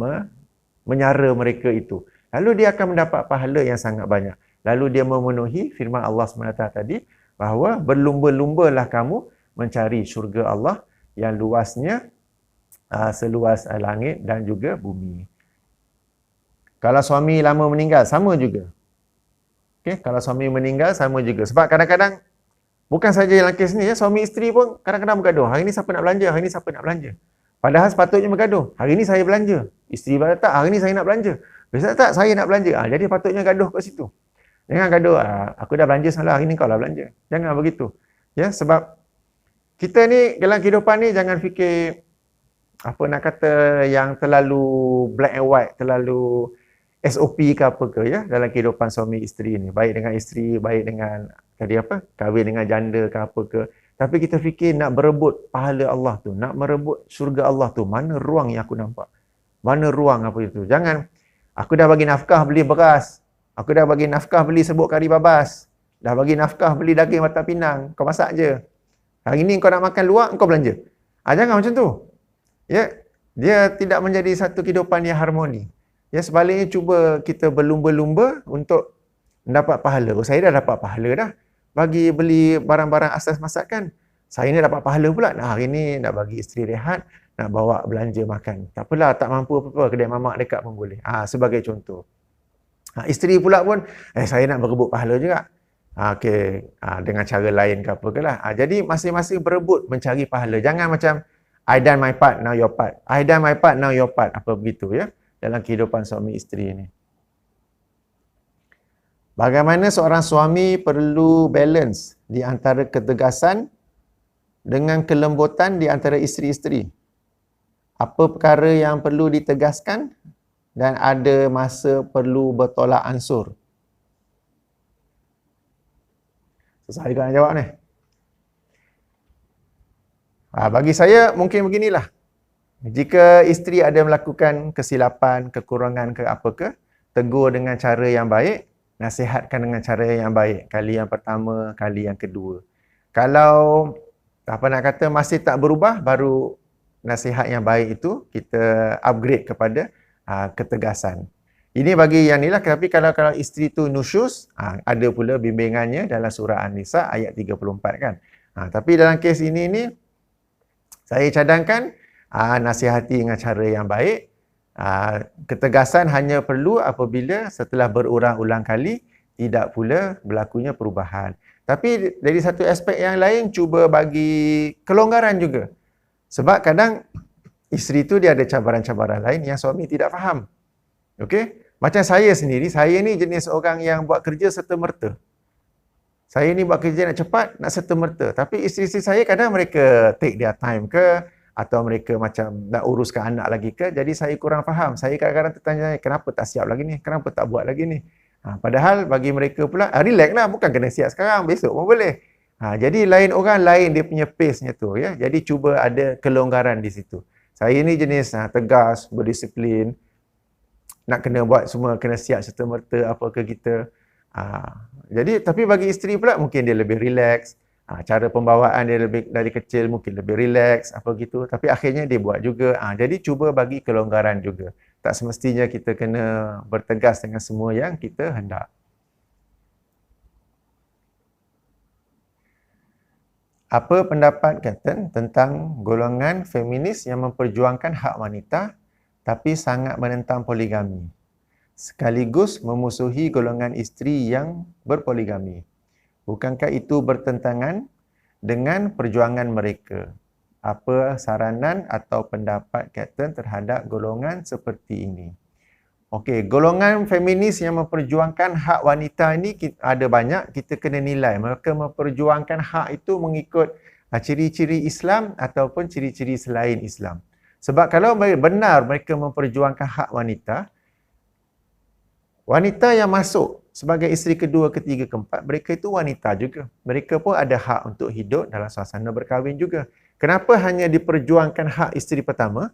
Speaker 1: menyara mereka itu. Lalu dia akan mendapat pahala yang sangat banyak. Lalu dia memenuhi firman Allah SWT tadi bahawa berlumba-lumbalah kamu mencari syurga Allah yang luasnya seluas langit dan juga bumi. Kalau suami lama meninggal, sama juga. Okay? Kalau suami meninggal, sama juga. Sebab kadang-kadang, bukan saja dalam kes ni, ya, suami isteri pun kadang-kadang bergaduh. Hari ni siapa nak belanja? Hari ni siapa nak belanja? Padahal sepatutnya bergaduh. Hari ni saya belanja. Isteri berkata, hari ni saya nak belanja. Besok tak, saya nak belanja. Jadi patutnya gaduh kat situ. Jangan gaduh, aku dah belanja semalam, hari ni kau lah belanja. Jangan begitu. Ya, sebab kita ni dalam kehidupan ni jangan fikir apa nak kata yang terlalu black and white, terlalu SOP ke apa ke, ya, dalam kehidupan suami isteri ni. Baik dengan isteri, baik dengan tadi apa, kahwin dengan janda ke apa ke. Tapi kita fikir nak berebut pahala Allah tu, nak merebut syurga Allah tu, mana ruang yang aku nampak? Mana ruang apa itu? Jangan, aku dah bagi nafkah beli beras, aku dah bagi nafkah beli sebut kari babas, dah bagi nafkah beli daging batang pinang, kau masak je. Hari ni kau nak makan luar, kau belanja. Jangan macam tu. Ya, dia tidak menjadi satu kehidupan yang harmoni. Ya, sebaliknya cuba kita berlumba-lumba untuk mendapat pahala. Saya dah dapat pahala dah. Bagi beli barang-barang asas masakan. Saya ni dapat pahala pula. Hari ni nak bagi isteri rehat, nak bawa belanja makan. Tak apalah, tak mampu apa-apa, kedai mamak dekat pun boleh. Sebagai contoh. Isteri pula pun, saya nak berebut pahala juga. Dengan cara lain ke apa ke lah. Jadi masing-masing berebut mencari pahala. Jangan macam, I done my part, now your part. I done my part, now your part. Apa begitu, ya, dalam kehidupan suami isteri ini. Bagaimana seorang suami perlu balance di antara ketegasan dengan kelembutan di antara isteri-isteri. Apa perkara yang perlu ditegaskan dan ada masa perlu bertolak ansur. Saya nak jawab ni. Bagi saya mungkin beginilah. Jika isteri ada melakukan kesilapan, kekurangan ke apa ke, tegur dengan cara yang baik, nasihatkan dengan cara yang baik. Kali yang pertama, kali yang kedua. Kalau nak kata masih tak berubah, baru nasihat yang baik itu kita upgrade kepada ketegasan. Ini bagi yang ni lah. Tapi kalau isteri tu nusyus, ada pula bimbingannya dalam surah An-Nisa ayat 34 kan. Tapi dalam kes ini ni, saya cadangkan nasihati dengan cara yang baik. Ketegasan hanya perlu apabila setelah berulang-ulang kali tidak pula berlakunya perubahan. Tapi dari satu aspek yang lain, cuba bagi kelonggaran juga. Sebab kadang isteri tu dia ada cabaran-cabaran lain yang suami tidak faham. Okey? Macam saya sendiri, saya ni jenis orang yang buat kerja serta-merta. Saya ni buat kerja nak cepat, nak serta-merta. Tapi isteri-isteri saya kadang mereka take their time ke, atau mereka macam nak uruskan anak lagi ke, jadi saya kurang faham. Saya kadang-kadang tertanya, kenapa tak siap lagi ni? Kenapa tak buat lagi ni? Padahal bagi mereka pula, relax lah, bukan kena siap sekarang, besok pun boleh. Jadi lain orang, lain dia punya pace-nya tu. Ya? Jadi cuba ada kelonggaran di situ. Saya ni jenis tegas, berdisiplin, nak kena buat semua, kena siap serta-merta apa ke kita. Jadi, tapi bagi isteri pula, mungkin dia lebih relax. Cara pembawaan dia lebih dari kecil, mungkin lebih relax, apa gitu. Tapi akhirnya dia buat juga. Jadi cuba bagi kelonggaran juga. Tak semestinya kita kena bertegas dengan semua yang kita hendak. Apa pendapat Captain tentang golongan feminis yang memperjuangkan hak wanita tapi sangat menentang poligami, sekaligus memusuhi golongan isteri yang berpoligami? Bukankah itu bertentangan dengan perjuangan mereka? Apa saranan atau pendapat Captain terhadap golongan seperti ini? Okey, golongan feminis yang memperjuangkan hak wanita ini ada banyak, kita kena nilai. Mereka memperjuangkan hak itu mengikut ciri-ciri Islam ataupun ciri-ciri selain Islam. Sebab kalau benar mereka memperjuangkan hak wanita, wanita yang masuk sebagai isteri kedua, ketiga, keempat, mereka itu wanita juga. Mereka pun ada hak untuk hidup dalam suasana berkahwin juga. Kenapa hanya diperjuangkan hak isteri pertama,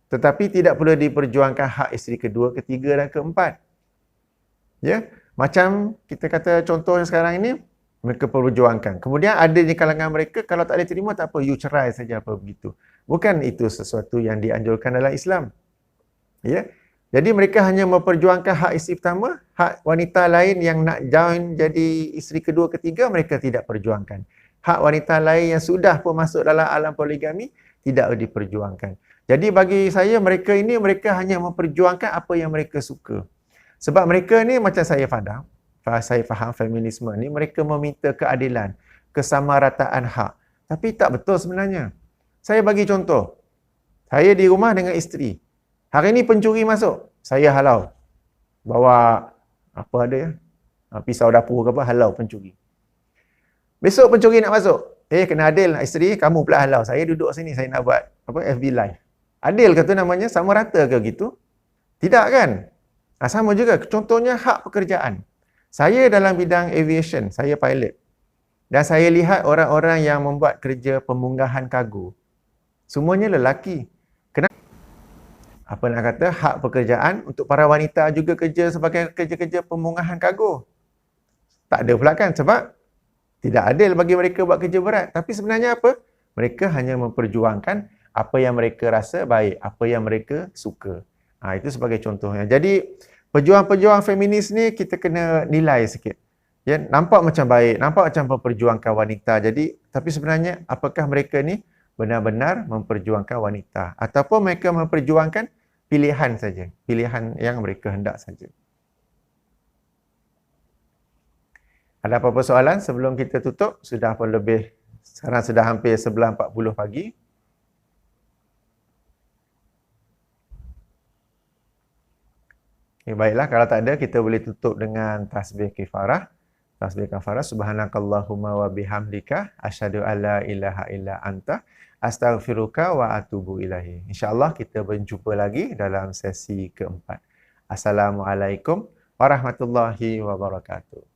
Speaker 1: tetapi tidak perlu diperjuangkan hak isteri kedua, ketiga dan keempat? Ya, macam kita kata contoh yang sekarang ini, mereka perjuangkan. Kemudian ada di kalangan mereka, kalau tak boleh terima, tak apa, you cerai saja, apa begitu. Bukan itu sesuatu yang dianjurkan dalam Islam. Ya, jadi mereka hanya memperjuangkan hak isteri pertama, hak wanita lain yang nak join jadi isteri kedua, ketiga, mereka tidak perjuangkan. Hak wanita lain yang sudah pun masuk dalam alam poligami, tidak diperjuangkan. Jadi bagi saya, mereka ini, mereka hanya memperjuangkan apa yang mereka suka. Sebab mereka ni macam saya faham feminisme ni, mereka meminta keadilan, kesamarataan hak. Tapi tak betul sebenarnya. Saya bagi contoh. Saya di rumah dengan isteri. Hari ni pencuri masuk, saya halau. Bawa apa ada ya? Pisau dapur ke apa, halau pencuri. Besok pencuri nak masuk. Kena adil nak isteri, kamu pula halau. Saya duduk sini, saya nak buat FB live. Adil ke tu namanya? Sama rata ke gitu? Tidak kan? Sama juga. Contohnya hak pekerjaan. Saya dalam bidang aviation, saya pilot. Dan saya lihat orang-orang yang membuat kerja pemunggahan kargo. Semuanya lelaki. Kenapa? Apa nak kata, hak pekerjaan untuk para wanita juga kerja sebagai kerja-kerja pemunggahan kargo. Tak ada pula kan? Sebab tidak adil bagi mereka buat kerja berat. Tapi sebenarnya apa? Mereka hanya memperjuangkan apa yang mereka rasa baik, apa yang mereka suka. Itu sebagai contohnya. Jadi, pejuang-pejuang feminis ni kita kena nilai sikit. Ya, nampak macam baik, nampak macam memperjuangkan wanita. Jadi, tapi sebenarnya apakah mereka ni benar-benar memperjuangkan wanita ataupun mereka memperjuangkan pilihan saja, pilihan yang mereka hendak saja. Ada apa-apa soalan sebelum kita tutup? Sudah pun lebih, sekarang sudah hampir 11.40 pagi. Baiklah, kalau tak ada, kita boleh tutup dengan tasbih kifarah. Tasbih kifarah, subhanakallahumma wa bihamdika, asyhadu alla ilaha illa anta, astaghfiruka wa atubu ilahi. InsyaAllah kita berjumpa lagi dalam sesi keempat. Assalamualaikum warahmatullahi wabarakatuh.